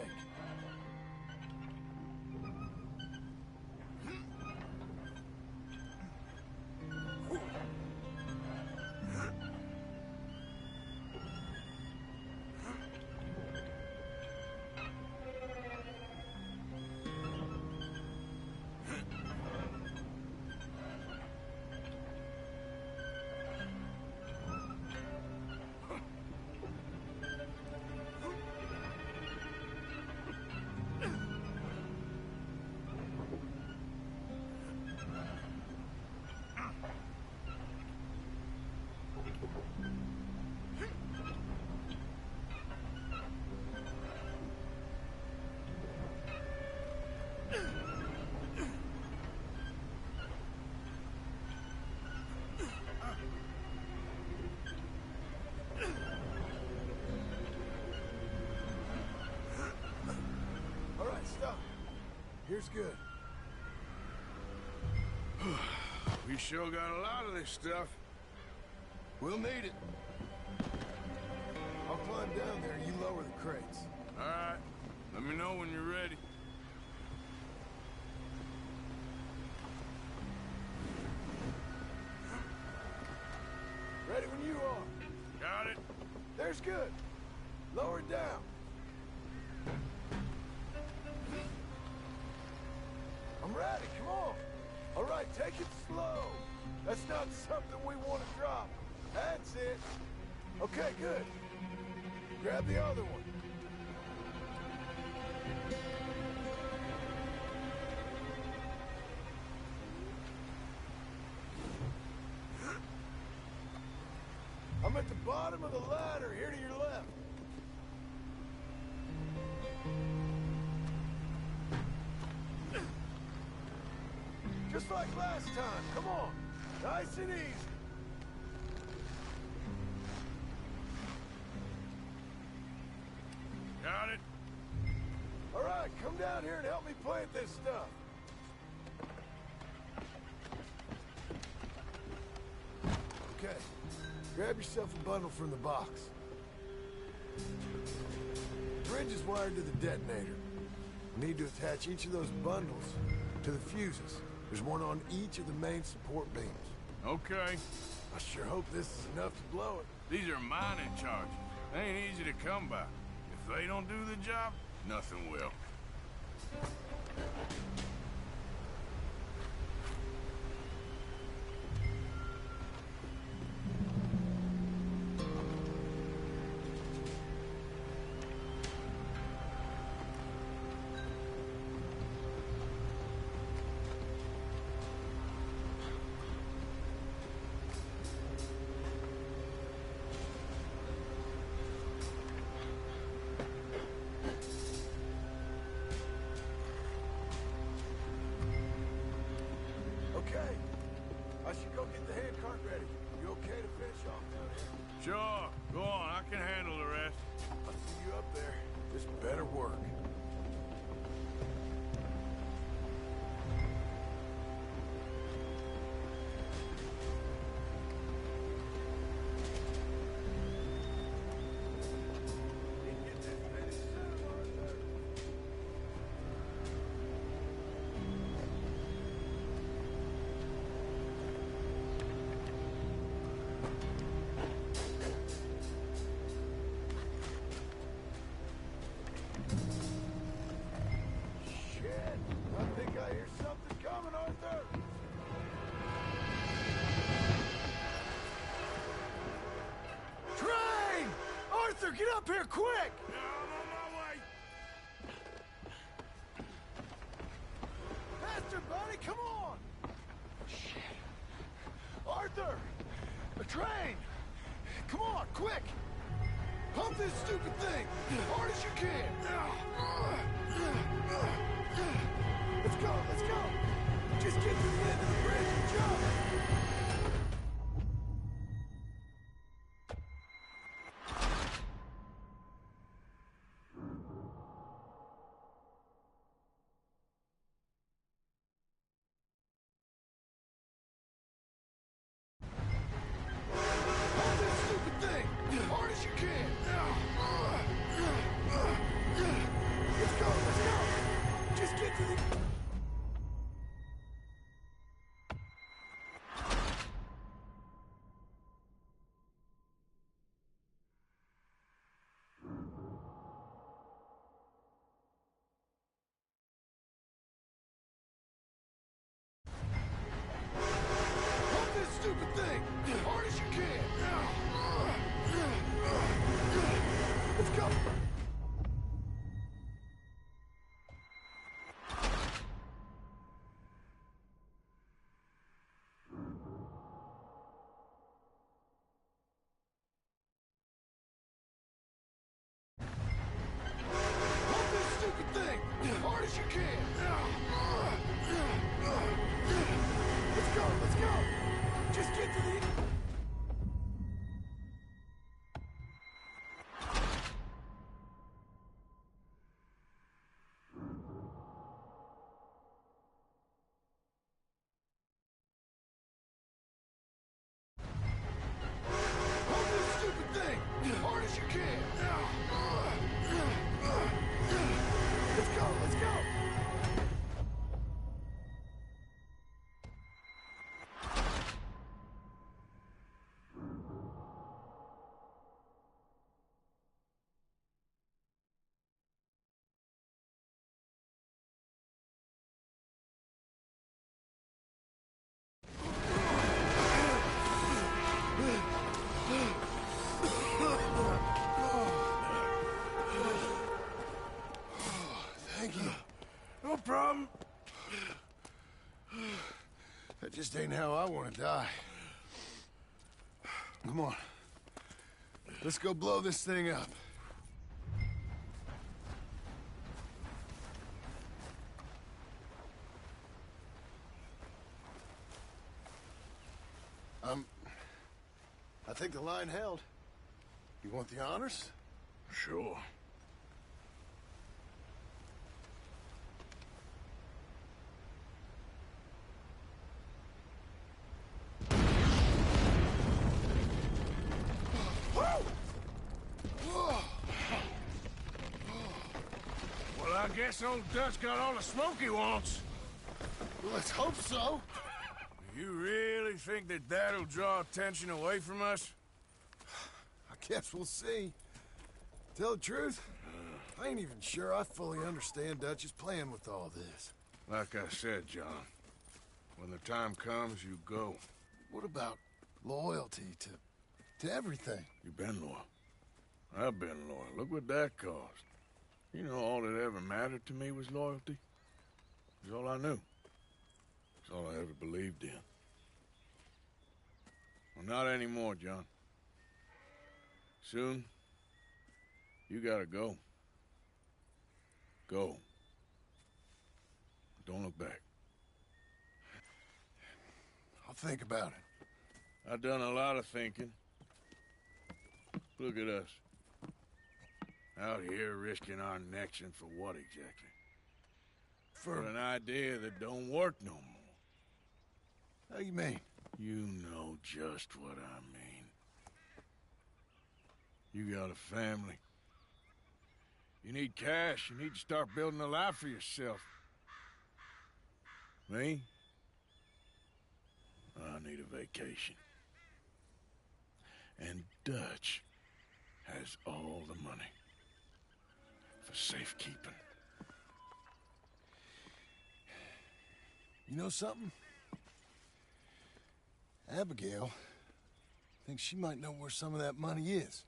Speaker 14: Here's good.
Speaker 15: We sure got a lot of this stuff.
Speaker 14: We'll need it. I'll climb down there, you lower the crates.
Speaker 15: All right. Let me know when you're ready.
Speaker 14: Lower it down. I'm ready, come on. All right, take it slow. That's not something we want to drop. That's it. Okay, good. Grab the other one. I'm at the bottom of the ladder, here to your left. Just like last time, come on. Nice and easy.
Speaker 15: Got it.
Speaker 14: All right, come down here and help me plant this stuff. Okay, grab yourself a bundle from the box. The bridge is wired to the detonator. We need to attach each of those bundles to the fuses. There's one on each of the main support beams.
Speaker 15: Okay.
Speaker 14: I sure hope this is enough to blow it.
Speaker 15: These are mining charges. They ain't easy to come by. If they don't do the job, nothing will.
Speaker 14: Okay. I should go get the handcart ready. You okay to finish off down here?
Speaker 15: Sure. Go on. I can handle the rest.
Speaker 14: I'll see you up there. This better work. Get up here, quick!
Speaker 15: Yeah, I'm on my way.
Speaker 14: Faster, buddy, come on! Shit. Arthur! A train! Come on, quick! Pump this stupid thing! As hard as you can! Let's go, let's go! Just get to the end of the bridge and jump! Just ain't how I want to die. Come on. Let's go blow this thing up. I think the line held. You want the honors?
Speaker 15: Sure.
Speaker 1: Well, I guess old Dutch got all the smoke he wants.
Speaker 14: Well, let's hope so.
Speaker 15: You really think that that'll draw attention away from us?
Speaker 14: I guess we'll see. Tell the truth, I ain't even sure I fully understand Dutch's plan with all this.
Speaker 15: Like I said, John, when the time comes, you go.
Speaker 14: What about loyalty to everything?
Speaker 15: You've been loyal. I've been loyal. Look what that cost. You know, all that ever mattered to me was loyalty. It was all I knew. It's all I ever believed in. Well, not anymore, John. Soon, you gotta go. Go. Don't look back.
Speaker 14: I'll think about it.
Speaker 15: I've done a lot of thinking. Look at us. Out here risking our necks, and for what exactly? For an idea that don't work no more.
Speaker 14: How you mean?
Speaker 15: You know just what I mean. You got a family. You need cash. You need to start building a life for yourself. Me? I need a vacation. And Dutch has all the money for safekeeping.
Speaker 14: You know something? Abigail thinks she might know where some of that money is.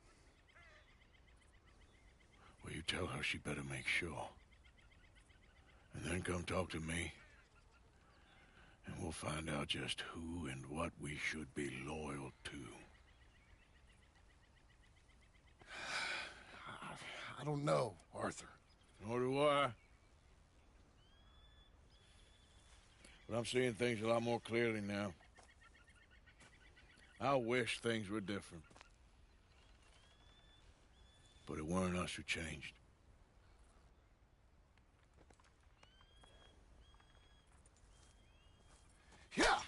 Speaker 15: Well, you tell her she better make sure. And then come talk to me. And we'll find out just who and what we should be loyal to.
Speaker 14: I don't know, Arthur.
Speaker 15: Nor do I. But I'm seeing things a lot more clearly now. I wish things were different. But it weren't us who changed.
Speaker 14: Yeah!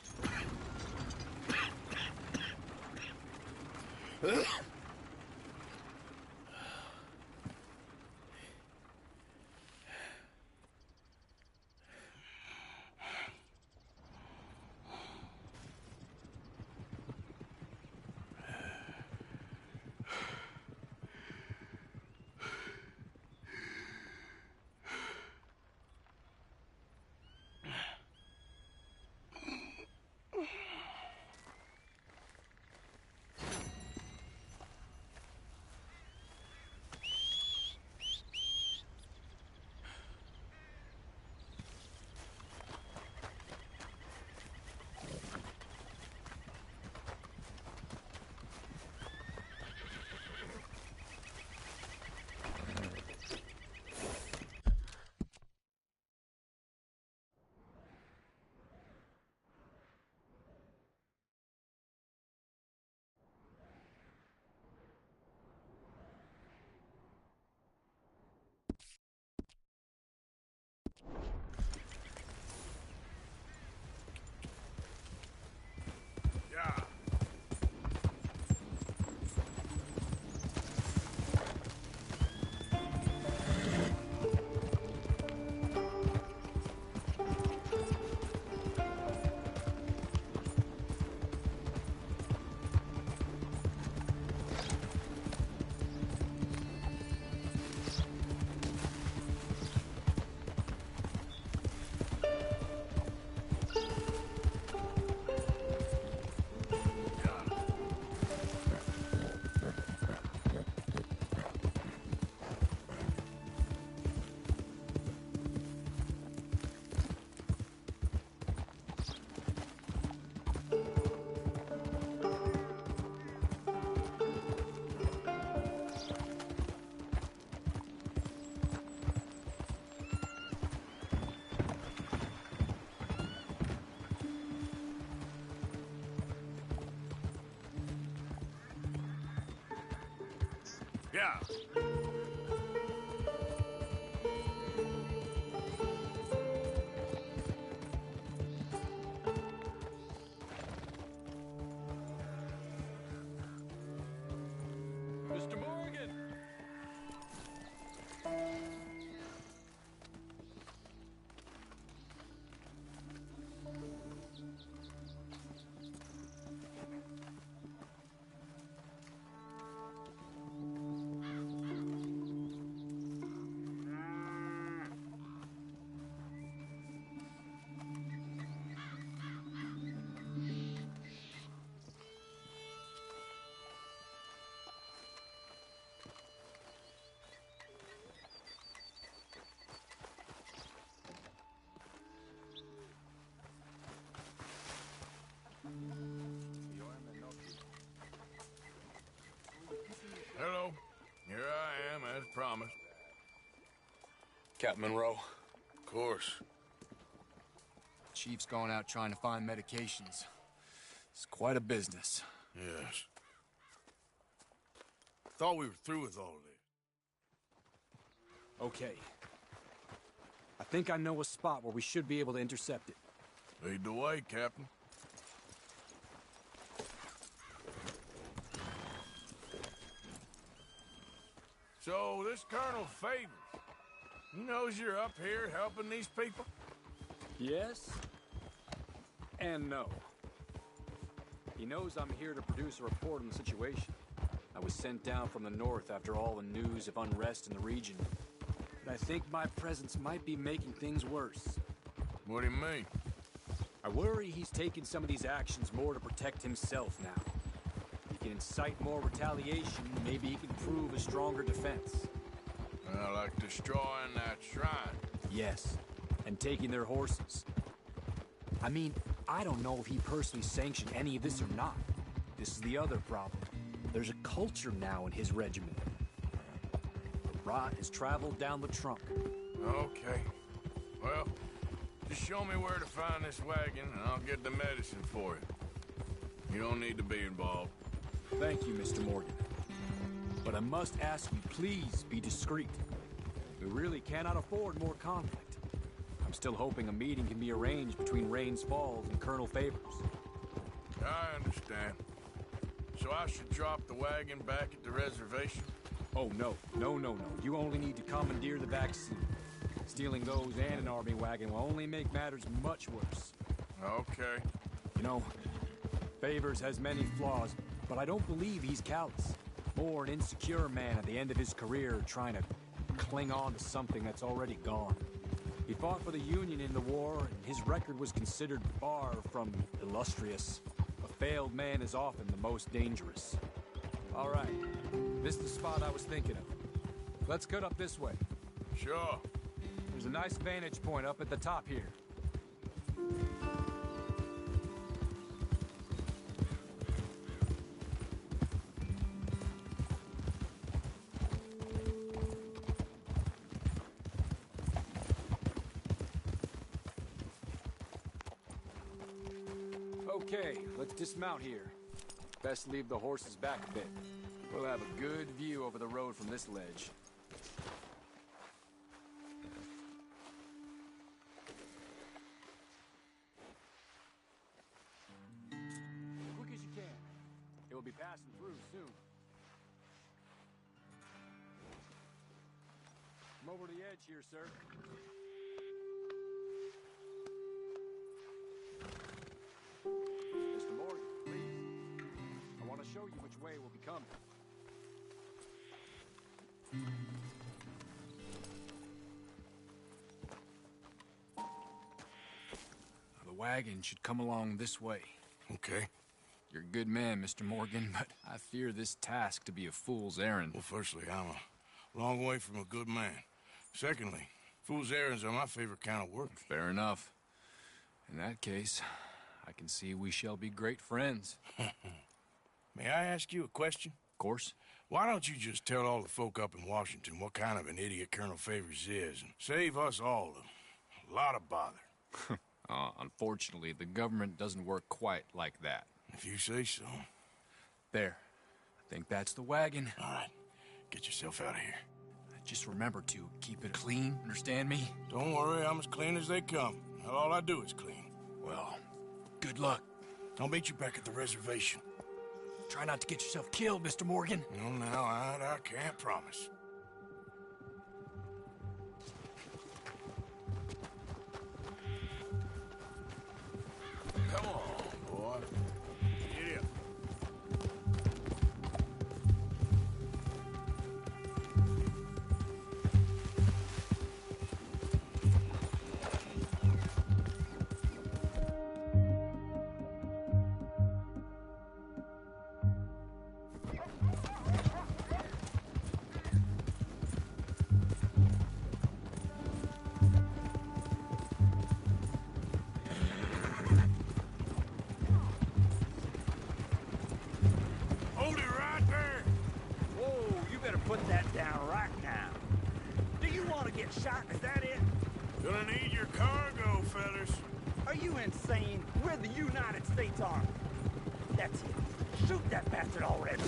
Speaker 15: Yeah.
Speaker 8: Mr. Morgan!
Speaker 15: Hello. Here I am, as promised.
Speaker 16: Captain Monroe.
Speaker 15: Of course.
Speaker 16: Chief's going out trying to find medications. It's quite a business.
Speaker 15: Yes. Thought we were through with all this.
Speaker 8: Okay. I think I know a spot where we should be able to intercept it.
Speaker 15: Lead the way, Captain. So, this Colonel Favors, he knows you're up here helping these people?
Speaker 8: Yes. And no. He knows I'm here to produce a report on the situation. I was sent down from the north after all the news of unrest in the region. But I think my presence might be making things worse.
Speaker 15: What do you mean?
Speaker 8: I worry he's taking some of these actions more to protect himself now. He can incite more retaliation, maybe he can prove a stronger defense.
Speaker 15: Like destroying that shrine.
Speaker 8: Yes, and taking their horses. I mean, I don't know if he personally sanctioned any of this or not. This is the other problem. There's a culture now in his regiment. The rot has traveled down the trunk.
Speaker 15: Okay. Well, just show me where to find this wagon, and I'll get the medicine for you. You don't need to be involved.
Speaker 8: Thank you, Mr. Morgan. But I must ask you, please be discreet. We really cannot afford more conflict. I'm still hoping a meeting can be arranged between Rains Falls and Colonel Favors.
Speaker 15: I understand. So I should drop the wagon back at the reservation?
Speaker 8: Oh, no. No. You only need to commandeer the back seat. Stealing those and an army wagon will only make matters much worse.
Speaker 15: Okay.
Speaker 8: You know, Favors has many flaws, but I don't believe he's callous. More an insecure man at the end of his career trying to cling on to something that's already gone. He fought for the Union in the war, and his record was considered far from illustrious. A failed man is often the most dangerous. All right, this is the spot I was thinking of. Let's cut up this way.
Speaker 15: Sure.
Speaker 8: There's a nice vantage point up at the top here. Okay, let's dismount here. Best leave the horses back a bit. We'll have a good view over the road from this ledge. Quick as you can. It will be passing through soon. Come over to the edge here, sir. Mr. Morgan, please. I want to show you which way we'll be coming. The wagon should come along this way.
Speaker 15: Okay.
Speaker 8: You're a good man, Mr. Morgan, but I fear this task to be a fool's errand.
Speaker 15: Well, firstly, I'm a long way from a good man. Secondly, fool's errands are my favorite kind of work.
Speaker 8: Fair enough. In that case, I can see we shall be great friends.
Speaker 15: May I ask you a question?
Speaker 8: Of course.
Speaker 15: Why don't you just tell all the folk up in Washington what kind of an idiot Colonel Favors is and save us all a lot of bother?
Speaker 8: Unfortunately, the government doesn't work quite like that.
Speaker 15: If you say so.
Speaker 8: There. I think that's the wagon.
Speaker 15: All right. Get yourself out of here.
Speaker 16: Just remember to keep it clean, understand me?
Speaker 1: Don't worry, I'm as clean as they come. All I do is clean.
Speaker 16: Well, good luck.
Speaker 1: I'll meet you back at the reservation.
Speaker 16: Try not to get yourself killed, Mr. Morgan.
Speaker 1: No, now, I can't promise. Come on, boy. Get up. Hold it right there.
Speaker 17: Whoa, you better put that down right now. Do you want to get shot? Is that it?
Speaker 1: Gonna need your cargo, fellas.
Speaker 17: Are you insane? We're the United States Army. That's it. Shoot that bastard already.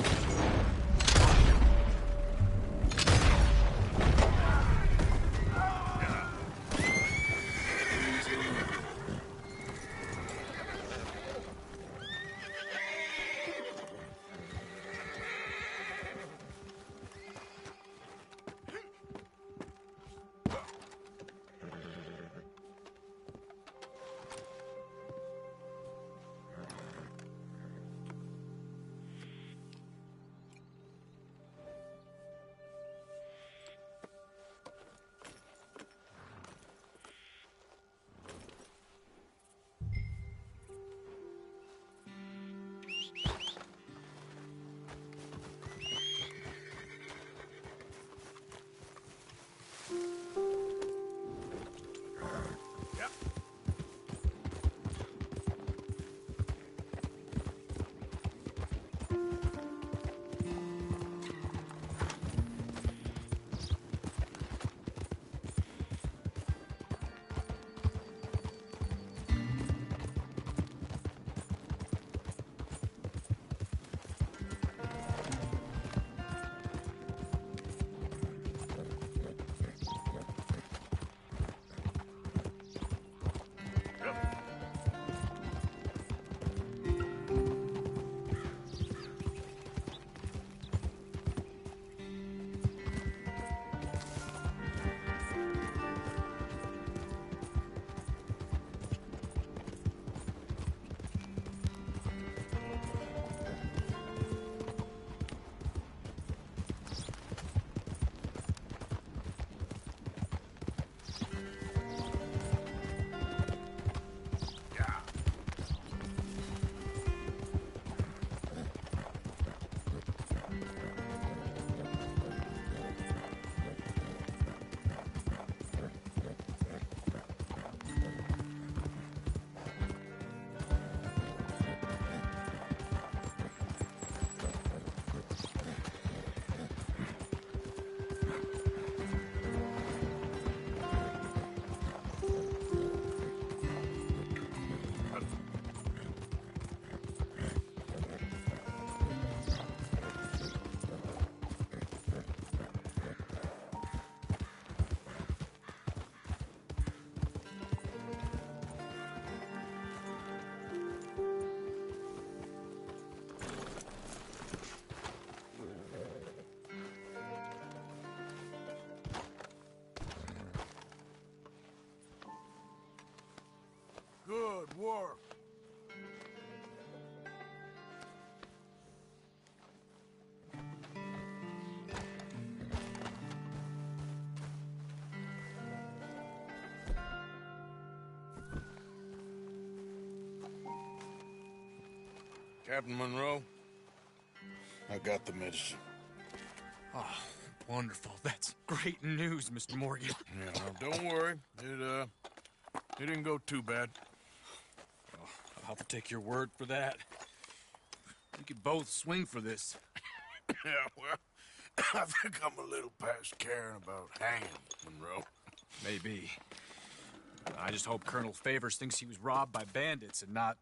Speaker 17: Good work.
Speaker 15: Captain Monroe, I got the medicine.
Speaker 16: Oh, wonderful. That's great news, Mr. Morgan.
Speaker 15: Yeah, now don't worry. It didn't go too bad.
Speaker 16: Oh, I'll have to take your word for that. We could both swing for this.
Speaker 1: Yeah, well, I think I'm a little past caring about hanging, Monroe.
Speaker 16: Maybe. I just hope Colonel Favors thinks he was robbed by bandits and not...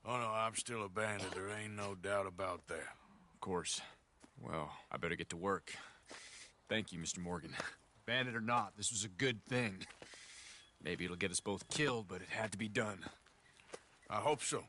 Speaker 1: Oh, no, I'm still a bandit. There ain't no doubt about that.
Speaker 16: Of course. Well, I better get to work. Thank you, Mr. Morgan. Bandit or not, this was a good thing. Maybe it'll get us both killed, but it had to be done.
Speaker 1: I hope so.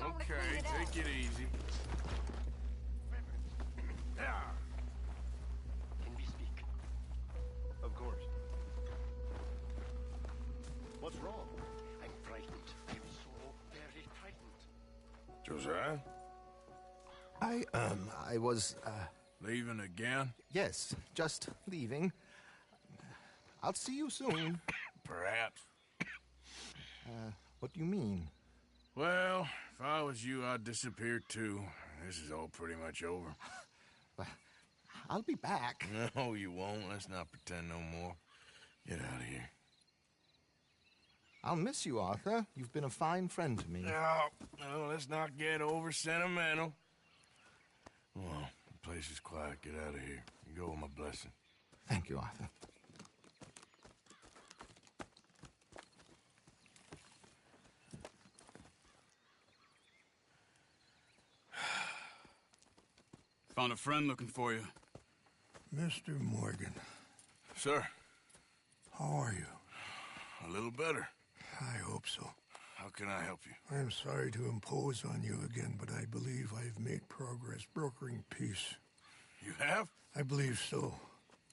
Speaker 1: Okay, take it easy.
Speaker 17: Can we speak?
Speaker 10: Of course. What's wrong?
Speaker 17: I'm frightened. I'm so very frightened.
Speaker 1: Josiah?
Speaker 18: I was,
Speaker 1: Leaving again?
Speaker 18: yes, just leaving. I'll see you soon.
Speaker 1: Perhaps.
Speaker 18: What do you mean?
Speaker 1: Well, if I was you, I'd disappear too. This is all pretty much over.
Speaker 18: But I'll be back.
Speaker 1: No, you won't. Let's not pretend no more. Get out of here.
Speaker 18: I'll miss you, Arthur. You've been a fine friend to me.
Speaker 1: No, let's not get over sentimental. Well, the place is quiet. Get out of here. You go with my blessing.
Speaker 18: Thank you, Arthur.
Speaker 6: Found a friend looking for you.
Speaker 3: Mr. Morgan.
Speaker 1: Sir.
Speaker 3: How are you?
Speaker 1: A little better.
Speaker 3: I hope so.
Speaker 1: How can I help you?
Speaker 3: I'm sorry to impose on you again, but I believe I've made progress brokering peace.
Speaker 1: You have?
Speaker 3: I believe so.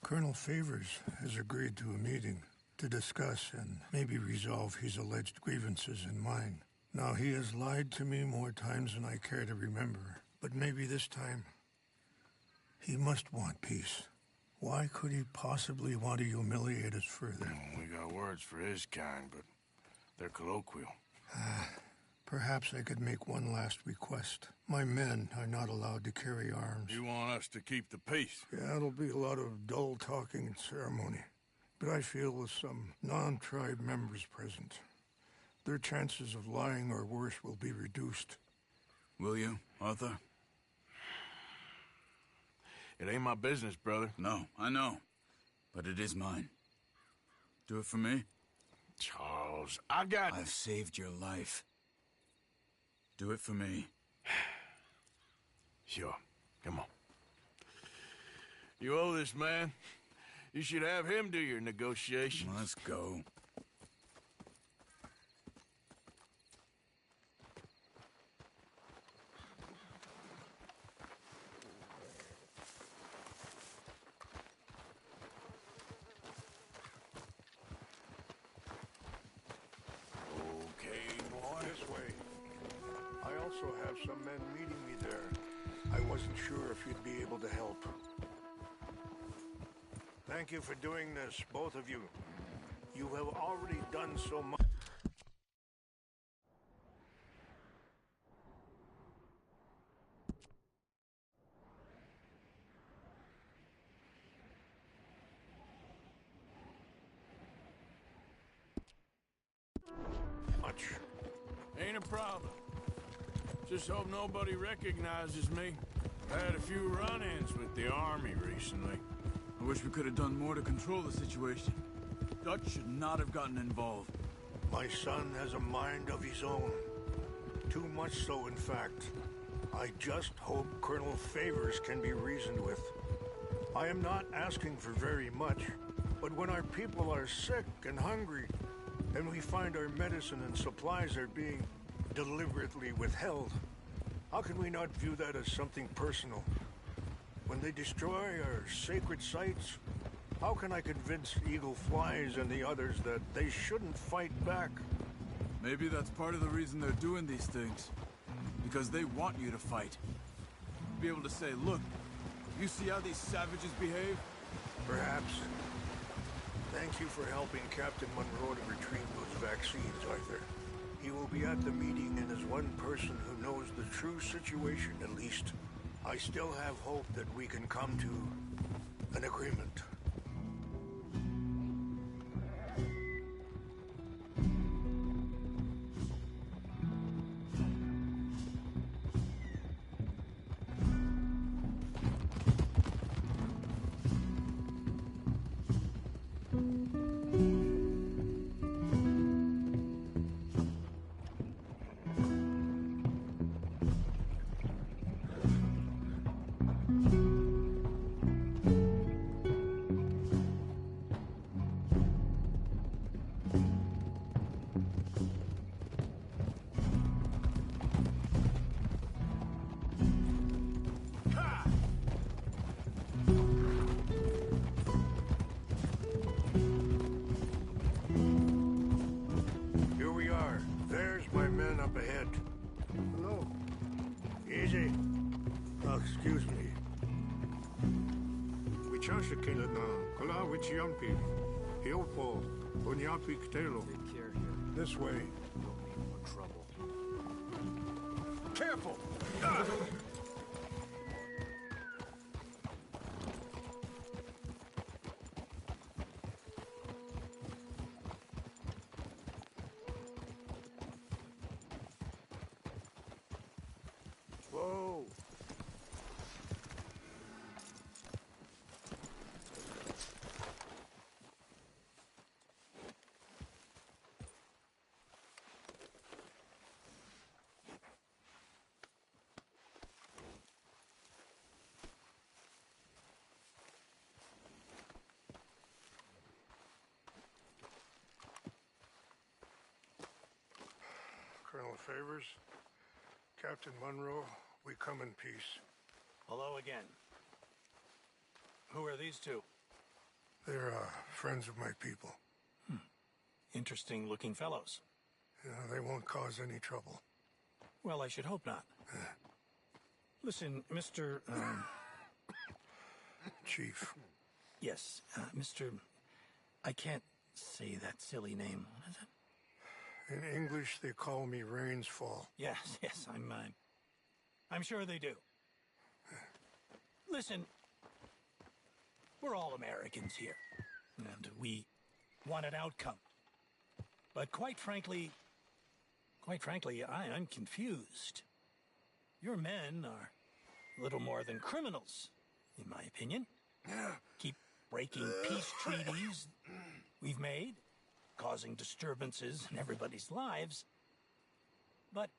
Speaker 3: Colonel Favors has agreed to a meeting to discuss and maybe resolve his alleged grievances and mine. Now, he has lied to me more times than I care to remember, but maybe this time he must want peace. Why could he possibly want to humiliate us further?
Speaker 1: We got words for his kind, but they're colloquial.
Speaker 3: Perhaps I could make one last request. My men are not allowed to carry arms.
Speaker 1: You want us to keep the peace?
Speaker 3: Yeah, it'll be a lot of dull talking and ceremony. But I feel with some non-tribe members present, their chances of lying or worse will be reduced.
Speaker 6: Will you, Arthur?
Speaker 1: It ain't my business, brother.
Speaker 6: No, I know. But it is mine. Do it for me?
Speaker 1: Charles,
Speaker 6: I've saved your life. Do it for me.
Speaker 1: Sure. Come on. You owe this man. You should have him do your negotiations.
Speaker 6: Let's go.
Speaker 3: Have some men meeting me there. I wasn't sure if you'd be able to help. Thank you for doing this, both of you. You have already done so much.
Speaker 1: Ain't a problem. Just hope nobody recognizes me. I had a few run-ins with the army recently.
Speaker 6: I wish we could have done more to control the situation. Dutch should not have gotten involved.
Speaker 3: My son has a mind of his own. Too much so, in fact. I just hope Colonel Favors can be reasoned with. I am not asking for very much, but when our people are sick and hungry, and we find our medicine and supplies are being deliberately withheld, how can we not view that as something personal? When they destroy our sacred sites, how can I convince Eagle Flies and the others that they shouldn't fight back?
Speaker 6: Maybe that's part of the reason they're doing these things. Because they want you to fight. Be able to say, look, you see how these savages behave?
Speaker 3: Perhaps. Thank you for helping Captain Monroe to retrieve those vaccines, Arthur. He will be at the meeting and is one person who knows the true situation, at least. I still have hope that we can come to an agreement. excuse me.
Speaker 19: Wichasha Kenana, Kala Wichiampi, Hiopo, Bunyapi Ktelo.
Speaker 8: Take care here.
Speaker 3: This way.
Speaker 8: Don't need more trouble.
Speaker 19: Careful!
Speaker 14: Whoa!
Speaker 3: Colonel Favors, Captain Monroe, we come in peace.
Speaker 20: Hello again. Who are these two?
Speaker 3: They're friends of my people.
Speaker 20: Interesting looking fellows.
Speaker 3: They won't cause any trouble.
Speaker 20: Well, I should hope not. Listen, Mr.
Speaker 3: Chief.
Speaker 20: Yes, Mr. I can't say that silly name. What is it?
Speaker 3: In English, they call me Rainsfall.
Speaker 20: Yes, I'm sure they do. Listen, we're all Americans here, and we want an outcome. But quite frankly, I'm confused. Your men are little more than criminals, in my opinion. Keep breaking peace treaties we've made, causing disturbances in everybody's lives. But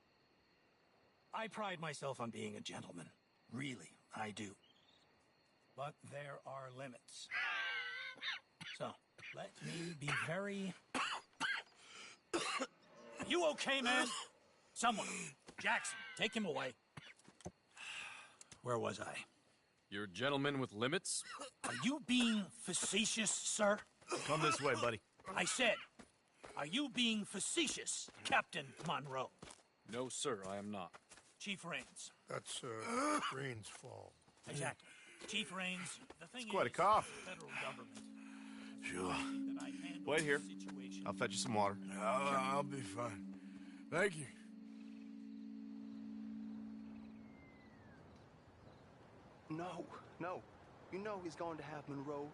Speaker 20: I pride myself on being a gentleman. Really, I do. But there are limits. So, let me be very... You okay, man? Someone. Jackson, take him away. Where was I?
Speaker 16: You're a gentleman with limits?
Speaker 20: Are you being facetious, sir?
Speaker 16: Come this way, buddy.
Speaker 20: I said, are you being facetious, Captain Monroe?
Speaker 16: No, sir, I am not.
Speaker 20: Chief Rains.
Speaker 3: That's, Rains' fault.
Speaker 20: Exactly. Chief Rains, the thing
Speaker 21: It's quite a
Speaker 20: is,
Speaker 21: cough.
Speaker 20: the federal government.
Speaker 21: Sure.
Speaker 20: That I handle
Speaker 21: Wait here.
Speaker 20: the situation.
Speaker 21: I'll fetch you some water.
Speaker 1: I'll be fine. Thank you.
Speaker 18: No. You know he's going to have Monroe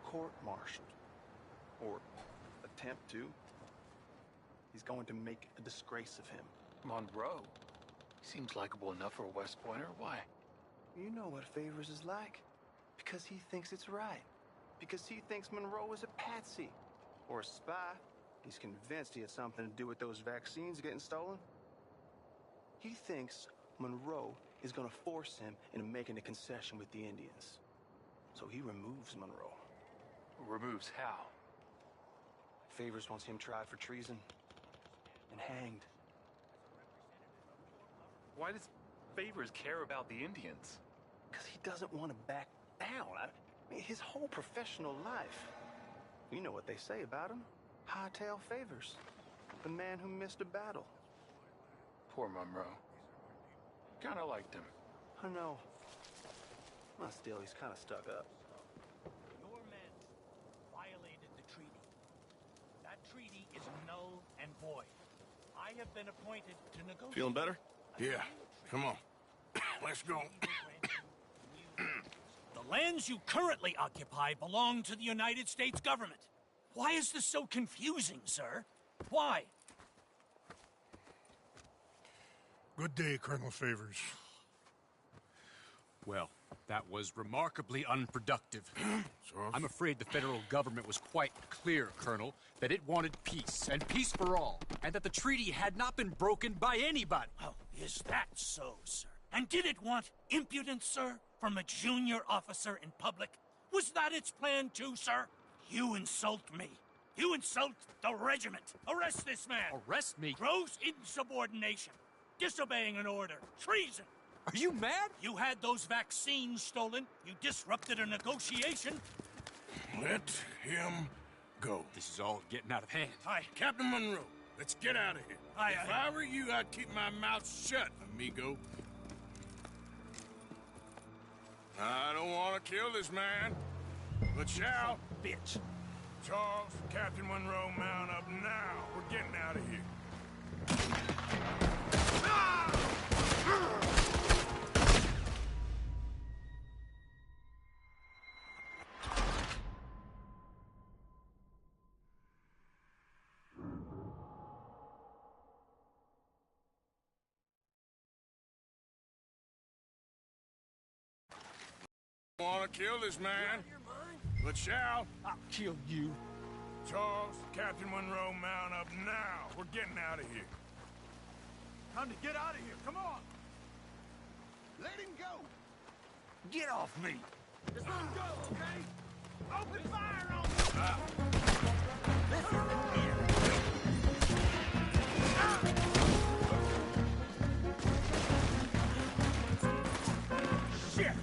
Speaker 18: court-martialed. Or attempt to. He's going to make a disgrace of him.
Speaker 22: Monroe? He seems likable enough for a West Pointer. Why?
Speaker 18: You know what Favors is like. Because he thinks it's right. Because he thinks Monroe is a patsy. Or a spy. He's convinced he had something to do with those vaccines getting stolen. He thinks Monroe is going to force him into making a concession with the Indians. So he removes Monroe.
Speaker 22: Removes how?
Speaker 18: Favors wants him tried for treason and hanged.
Speaker 22: Why does Favors care about the Indians?
Speaker 18: Because he doesn't want to back down. I mean, his whole professional life. You know what they say about him. Hightail Favors. The man who missed a battle.
Speaker 22: Poor Monroe. Kinda liked him.
Speaker 18: I know. Well, still, he's kind of stuck up.
Speaker 20: Your men violated the treaty. That treaty is null and void. I have been appointed to negotiate.
Speaker 21: Feeling better?
Speaker 1: Yeah. Come on. Let's go.
Speaker 20: The lands you currently occupy belong to the United States government. Why is this so confusing, sir? Why?
Speaker 3: Good day, Colonel Favors.
Speaker 16: Well, that was remarkably unproductive. I'm afraid the federal government was quite clear, Colonel, that it wanted peace, and peace for all, and that the treaty had not been broken by anybody.
Speaker 20: Oh, is that so, sir? And did it want impudence, sir, from a junior officer in public? Was that its plan too, sir? You insult me. You insult the regiment. Arrest this man.
Speaker 16: Arrest me?
Speaker 20: Gross insubordination. Disobeying an order. Treason.
Speaker 16: Are you mad?
Speaker 20: You had those vaccines stolen. You disrupted a negotiation.
Speaker 1: Let him go.
Speaker 16: This is all getting out of hand.
Speaker 20: Aye.
Speaker 1: Captain Monroe, let's get out of here.
Speaker 20: Aye,
Speaker 1: if
Speaker 20: aye.
Speaker 1: I were you, I'd keep my mouth shut, amigo. want to kill this man, but shall.
Speaker 20: Bitch.
Speaker 1: Charles, Captain Monroe, mount up now. We're getting out of here. Want to kill this man, but shall.
Speaker 20: I'll kill you.
Speaker 1: Charles, Captain Monroe, mount up now. We're getting out of here.
Speaker 10: Time to get out of here. Come on. Let him go.
Speaker 20: Get off me.
Speaker 10: Just let him go, okay? Open fire on him.
Speaker 20: Listen here. Shit.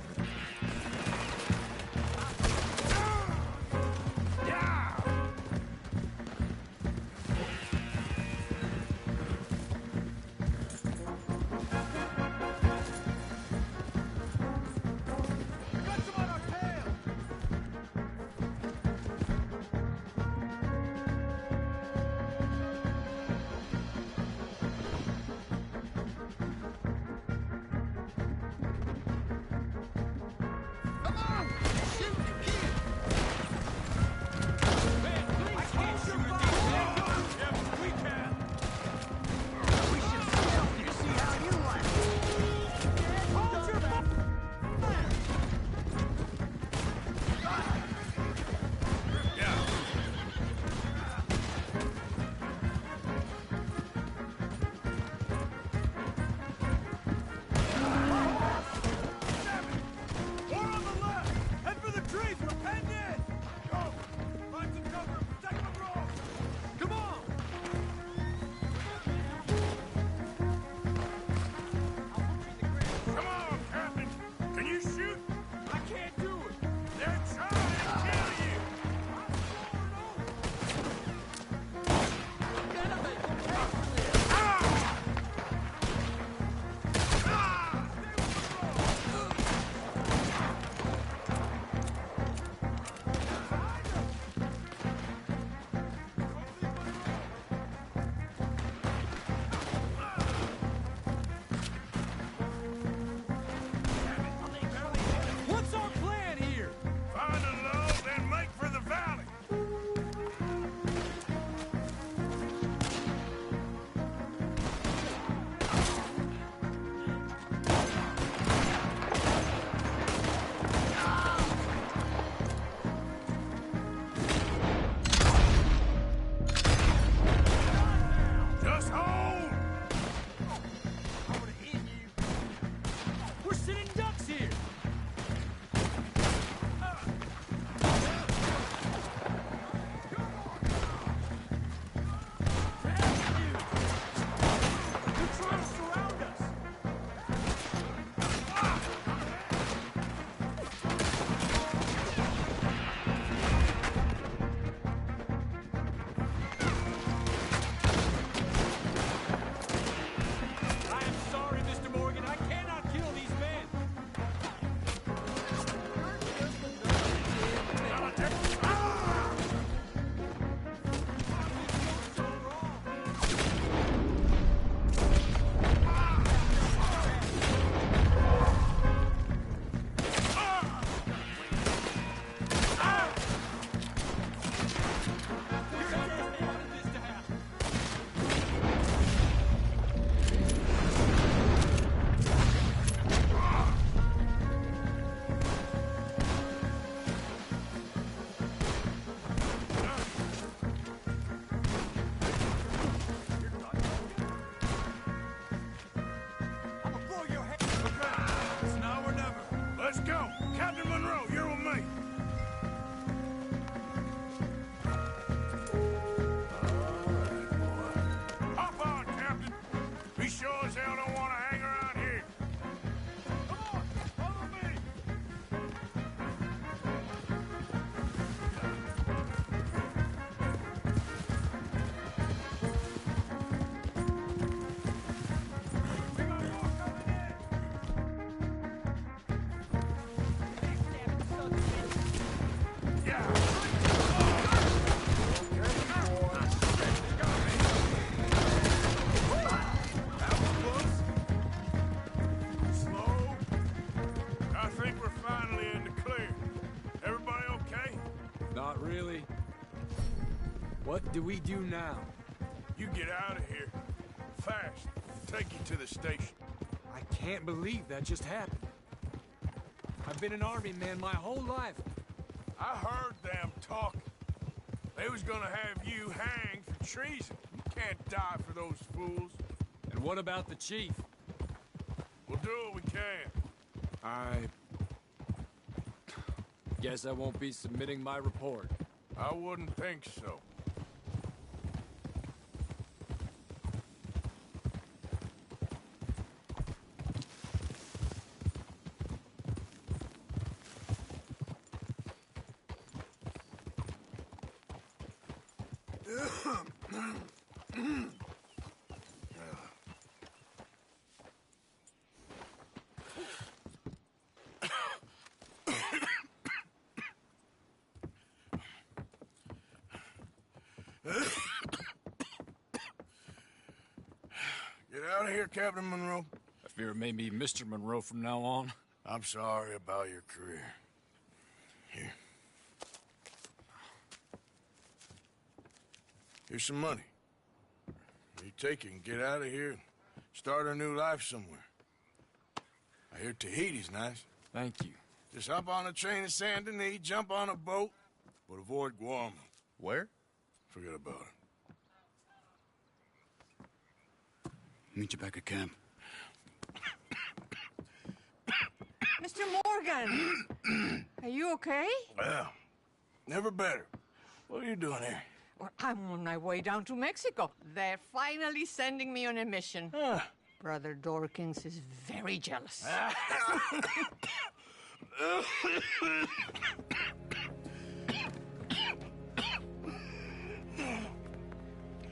Speaker 6: What do we do now?
Speaker 14: You get out of here. Fast. Take you to the station.
Speaker 6: I can't believe that just happened. I've been an army man my whole life.
Speaker 14: I heard them talking. They was gonna have you hanged for treason. You can't die for those fools.
Speaker 6: And what about the chief?
Speaker 14: We'll do what we can.
Speaker 6: I guess I won't be submitting my report.
Speaker 14: I wouldn't think so. Get out of here, Captain Monroe.
Speaker 6: I fear it may be Mr. Monroe from now on.
Speaker 14: I'm sorry about your career. Here. Here's some money. You take it and get out of here and start a new life somewhere. I hear Tahiti's nice.
Speaker 6: Thank you.
Speaker 14: Just hop on a train to Saint Denis, jump on a boat, but avoid Guam.
Speaker 16: Where?
Speaker 14: Forget about it.
Speaker 22: Meet you back at camp.
Speaker 11: Mr. Morgan! Are you okay?
Speaker 14: Well, never better. What are you doing here?
Speaker 11: Well, I'm on my way down to Mexico. They're finally sending me on a mission. Brother Dorkins is very jealous.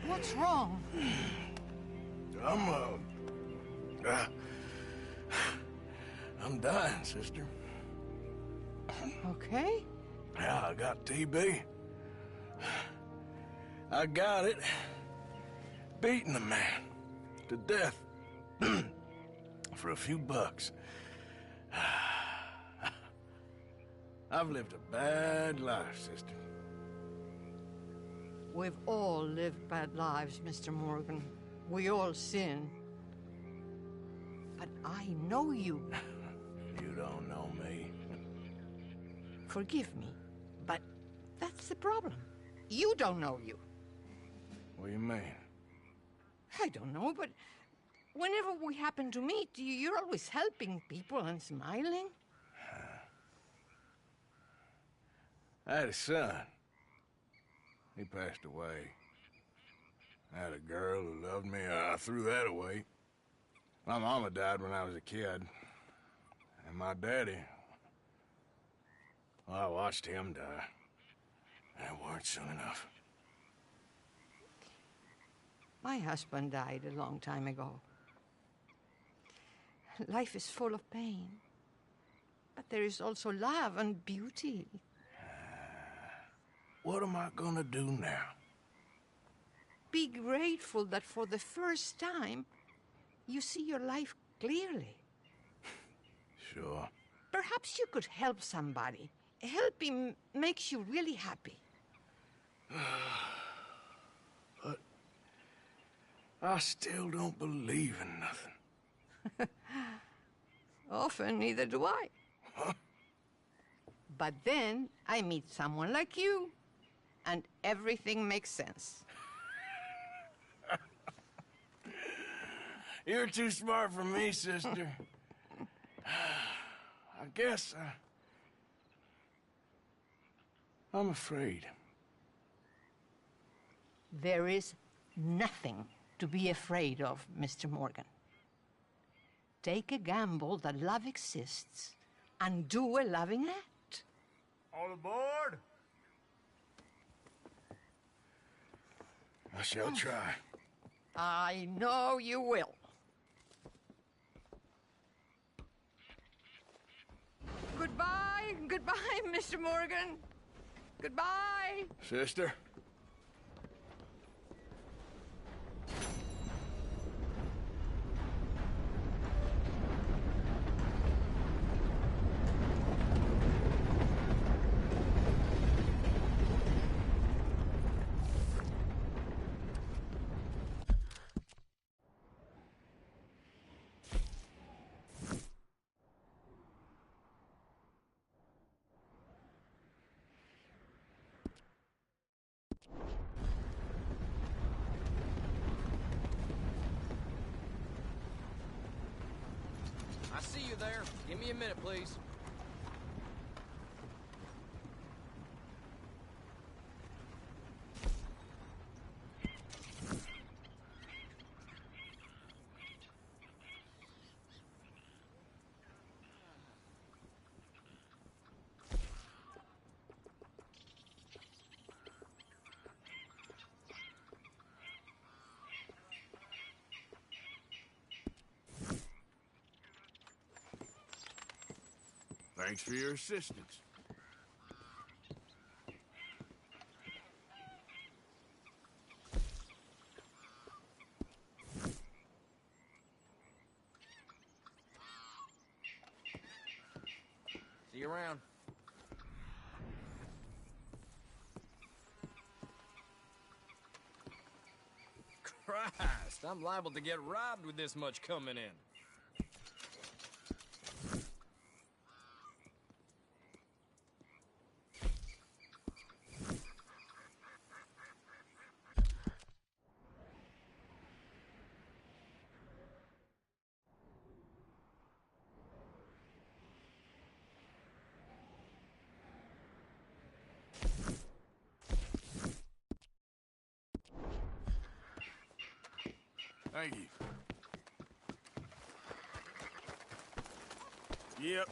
Speaker 11: What's wrong?
Speaker 14: I'm dying, sister.
Speaker 11: Okay?
Speaker 14: Yeah, I got TB. I got it. Beating a man to death for a few bucks. I've lived a bad life, sister.
Speaker 11: We've all lived bad lives, Mr. Morgan. We all sin. But I know you.
Speaker 14: You don't know me.
Speaker 11: Forgive me, but that's the problem. You don't know you.
Speaker 14: What do you mean?
Speaker 11: I don't know, but whenever we happen to meet, you're always helping people and smiling.
Speaker 14: I had a son. He passed away. I had a girl who loved me. I threw that away. My mama died when I was a kid. And my daddy, well, I watched him die. And it weren't soon enough.
Speaker 11: My husband died a long time ago. Life is full of pain. But there is also love and beauty.
Speaker 14: What am I gonna do now?
Speaker 11: Be grateful that for the first time, you see your life clearly.
Speaker 14: Sure.
Speaker 11: Perhaps you could help somebody. Helping makes you really happy.
Speaker 14: But I still don't believe in nothing.
Speaker 11: Often, neither do I. But then I meet someone like you, and everything makes sense.
Speaker 14: You're too smart for me, sister. I guess I'm afraid.
Speaker 11: There is nothing to be afraid of, Mr. Morgan. Take a gamble that love exists and do a loving act.
Speaker 14: All aboard! I shall try.
Speaker 11: I know you will. Goodbye, goodbye, Mr. Morgan. Goodbye.
Speaker 14: Sister?
Speaker 2: you there. Give me a minute, please.
Speaker 1: Thanks for your assistance.
Speaker 2: See you around. Christ, I'm liable to get robbed with this much coming in.
Speaker 1: Thank you. Yep.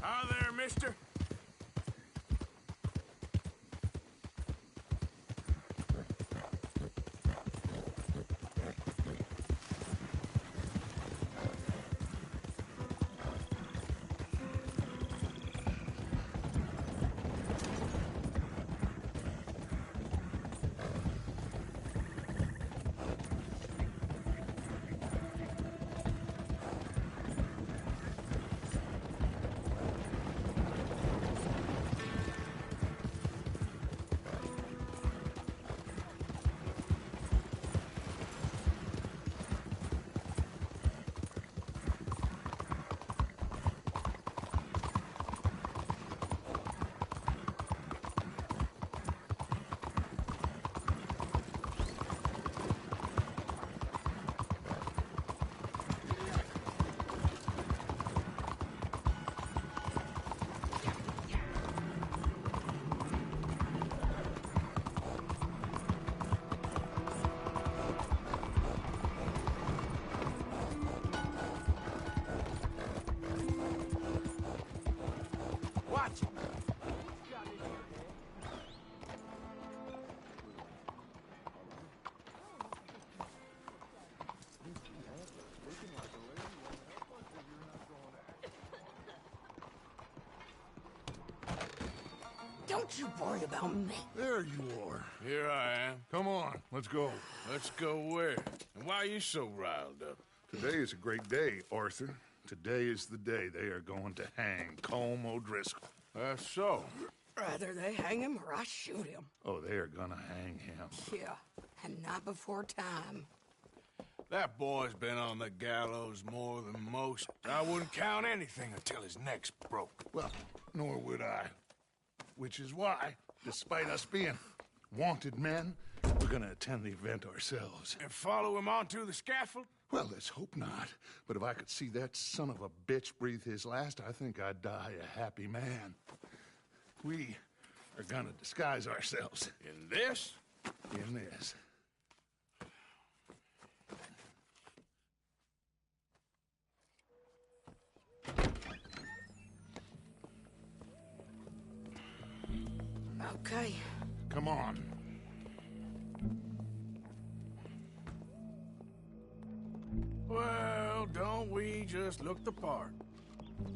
Speaker 1: Hi there, mister.
Speaker 4: Don't you worry about me.
Speaker 14: There you are.
Speaker 15: Here I am.
Speaker 14: Come on, let's go.
Speaker 15: Let's go where? And why are you so riled up?
Speaker 14: Today is a great day, Arthur. Today is the day they are going to hang Colm O'Driscoll.
Speaker 15: That's so.
Speaker 4: Rather they hang him or I shoot him.
Speaker 14: Oh, they are gonna hang him.
Speaker 4: Yeah, and not before time.
Speaker 15: That boy's been on the gallows more than most.
Speaker 1: I wouldn't count anything until his neck's broke.
Speaker 14: Well, nor would I. Which is why, despite us being wanted men, we're gonna attend the event ourselves.
Speaker 1: And follow him onto the scaffold?
Speaker 14: Well, let's hope not. But if I could see that son of a bitch breathe his last, I think I'd die a happy man. We are gonna disguise ourselves.
Speaker 15: In this?
Speaker 14: In this.
Speaker 4: Okay.
Speaker 14: Come on.
Speaker 1: Well, don't we just look the part?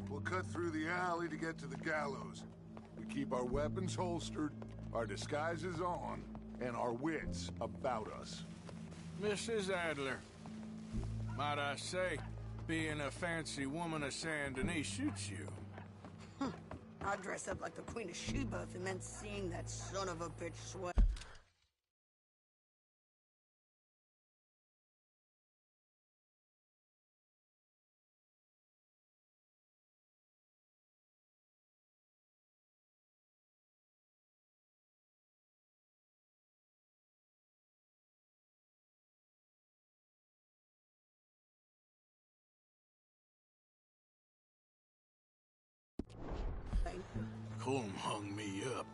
Speaker 14: We'll cut through the alley to get to the gallows. We keep our weapons holstered, our disguises on, and our wits about us.
Speaker 1: Mrs. Adler, might I say, being a fancy woman of Saint Denis suits you.
Speaker 4: I'd dress up like the Queen of Sheba if it meant seeing that son of a bitch sweat.
Speaker 1: Colm hung me up,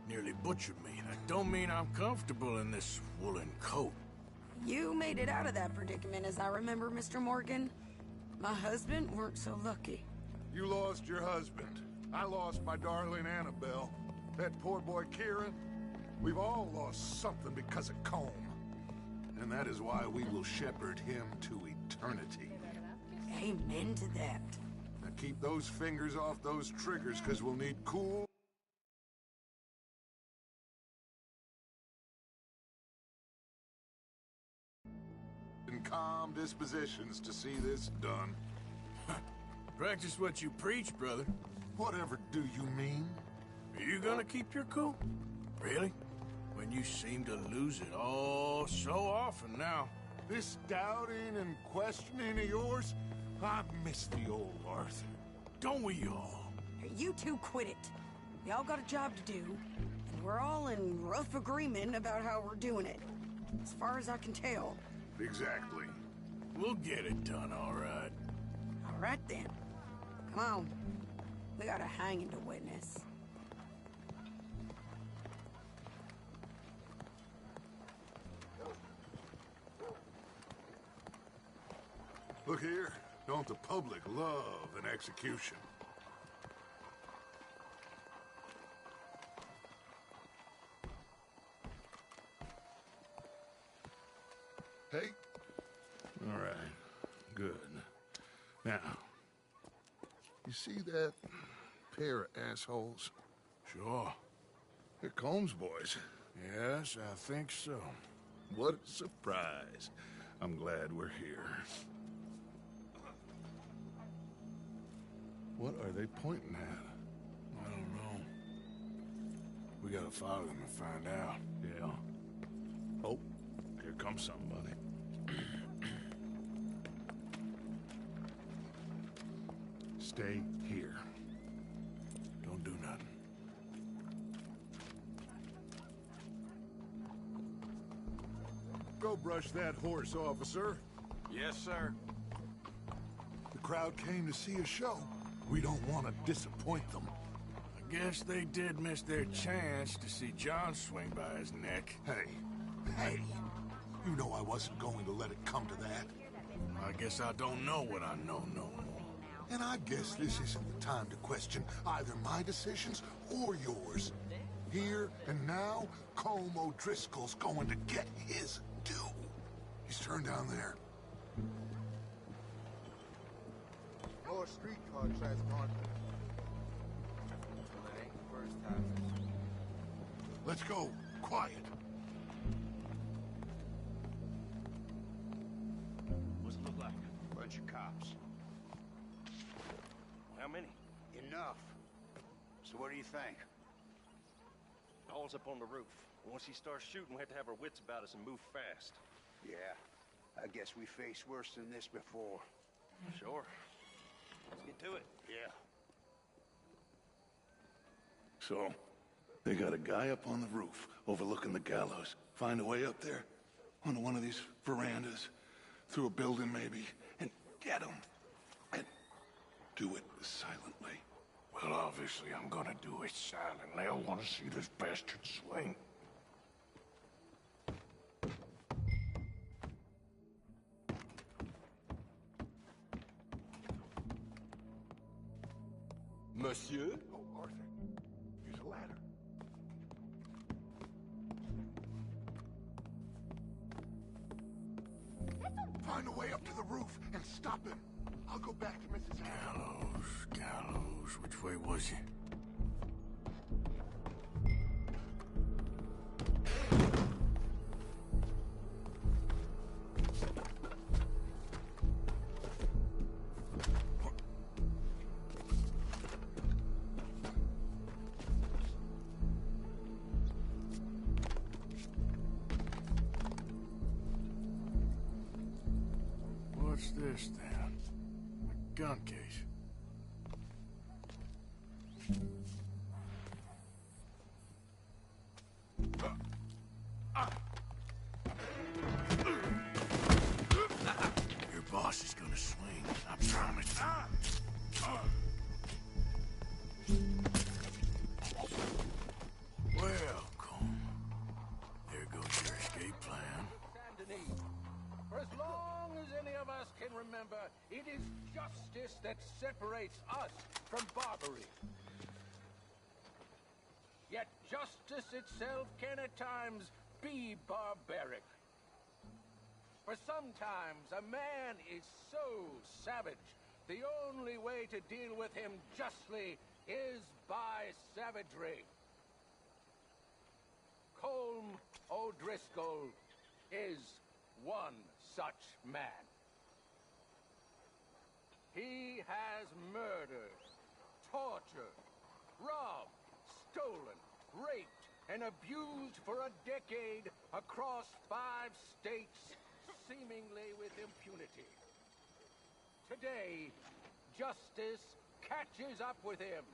Speaker 1: nearly butchered me. That don't mean I'm comfortable in this woolen coat.
Speaker 4: You made it out of that predicament, as I remember, Mr. Morgan. My husband weren't so lucky.
Speaker 14: You lost your husband. I lost my darling Annabelle. That poor boy Kieran. We've all lost something because of Colm. And that is why we will shepherd him to eternity.
Speaker 4: Amen to that.
Speaker 14: Now keep those fingers off those triggers, because we'll need cool and calm dispositions to see this done.
Speaker 1: Practice what you preach, brother.
Speaker 14: Whatever do you mean?
Speaker 1: Are you gonna keep your cool? Really? When you seem to lose it all so often now.
Speaker 14: This doubting and questioning of yours, I miss the old Arthur.
Speaker 1: Don't we all?
Speaker 4: You two quit it. Y'all got a job to do, and we're all in rough agreement about how we're doing it. As far as I can tell.
Speaker 14: Exactly.
Speaker 1: We'll get it done, all right.
Speaker 4: All right, then. Come on. We got a hanging to witness.
Speaker 14: Look here. Don't the public love an execution? Hey? All right. Good. Now, you see that pair of assholes?
Speaker 1: Sure.
Speaker 14: They're Colm's boys.
Speaker 1: Yes, I think so.
Speaker 14: What a surprise. I'm glad we're here. What are they pointing at?
Speaker 1: I don't know. We gotta follow them and find out.
Speaker 14: Yeah. Oh, here comes somebody. Stay here.
Speaker 1: Don't do nothing.
Speaker 14: Go brush that horse, officer.
Speaker 9: Yes, sir.
Speaker 14: The crowd came to see a show. We don't want to disappoint them.
Speaker 1: I guess they did miss their chance to see John swing by his neck.
Speaker 14: Hey, you know I wasn't going to let it come to that.
Speaker 1: I guess I don't know what I know no more.
Speaker 14: And I guess this isn't the time to question either my decisions or yours. Here and now, Colm O'Driscoll's going to get his due. He's turned down there.
Speaker 10: More streetcar transport. Well, it ain't the first time.
Speaker 14: Let's go. Quiet.
Speaker 5: What's it look like?
Speaker 10: Bunch of cops.
Speaker 5: How many?
Speaker 10: Enough. So what do you think?
Speaker 5: All's up on the roof. Once he starts shooting, we have to have our wits about us and move fast.
Speaker 10: Yeah. I guess we faced worse than this before.
Speaker 5: Sure. Let's get to it.
Speaker 10: Yeah.
Speaker 15: So, they got a guy up on the roof overlooking the gallows. Find a way up there, onto one of these verandas, through a building maybe, and get him. And do it silently.
Speaker 1: Well, obviously I'm gonna do it silently. I want to see this bastard swing.
Speaker 9: Monsieur?
Speaker 14: Oh, Arthur. Use a ladder. Find a way up to the roof and stop him. I'll go back to Mrs.
Speaker 15: Gallows. Which way was he?
Speaker 14: What's this, then? A gun case.
Speaker 1: Your boss is gonna swing, I promise.
Speaker 15: Welcome. There goes your escape plan.
Speaker 12: Saint-Denis. For as long as any of us can remember, it is justice that separates us from barbary. Yet justice itself can at times be barbaric. For sometimes a man is so savage, the only way to deal with him justly is by savagery. Colm O'Driscoll is one such man. He has murdered, tortured, robbed, stolen, raped, and abused for a decade across 5 states, seemingly with impunity. Today, justice catches up with him.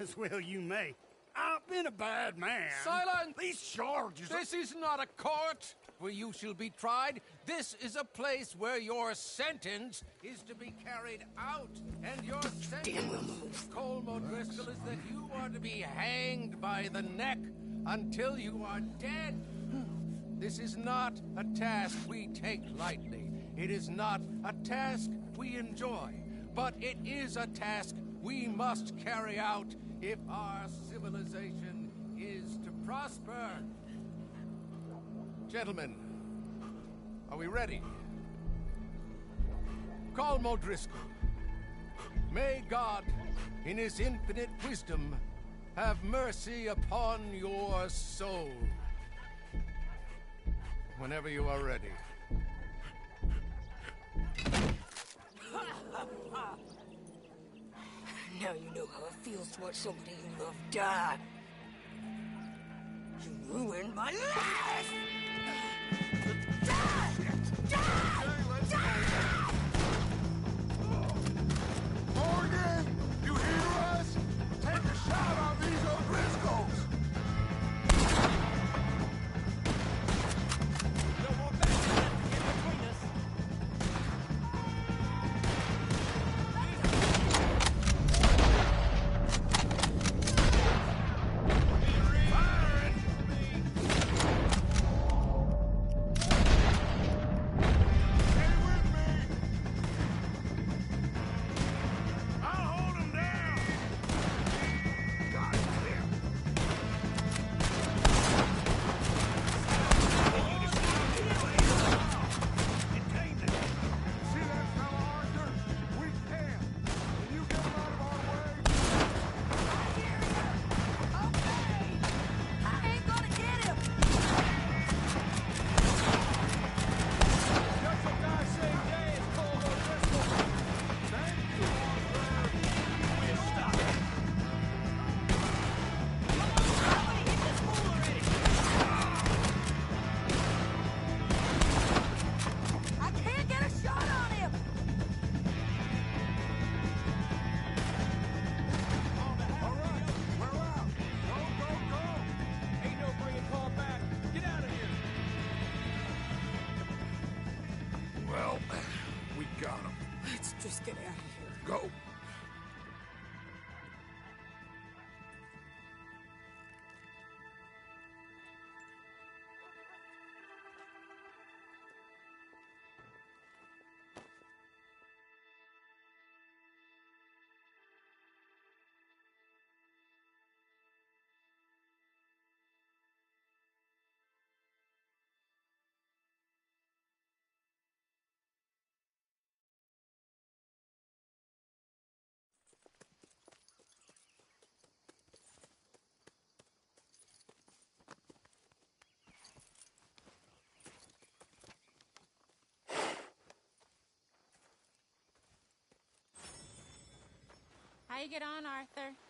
Speaker 7: As well you may. I've been a bad man.
Speaker 12: Silence!
Speaker 7: These charges...
Speaker 12: This is not a court where you shall be tried. This is a place where your sentence is to be carried out. And your sentence, Colm O'Driscoll, is that you are to be hanged by the neck until you are dead. This is not a task we take lightly. It is not a task we enjoy. But it is a task we must carry out if our civilization is to prosper. Gentlemen, are we ready? Colm O'Driscoll, may God, in his infinite wisdom, have mercy upon your soul. Whenever you are ready.
Speaker 4: Now you know how it feels to watch somebody you love die. You ruined my life! Die! Die! Die!
Speaker 14: Morgan! You hear us? Take a shot on these O'Driscolls!
Speaker 13: How you get on, Arthur?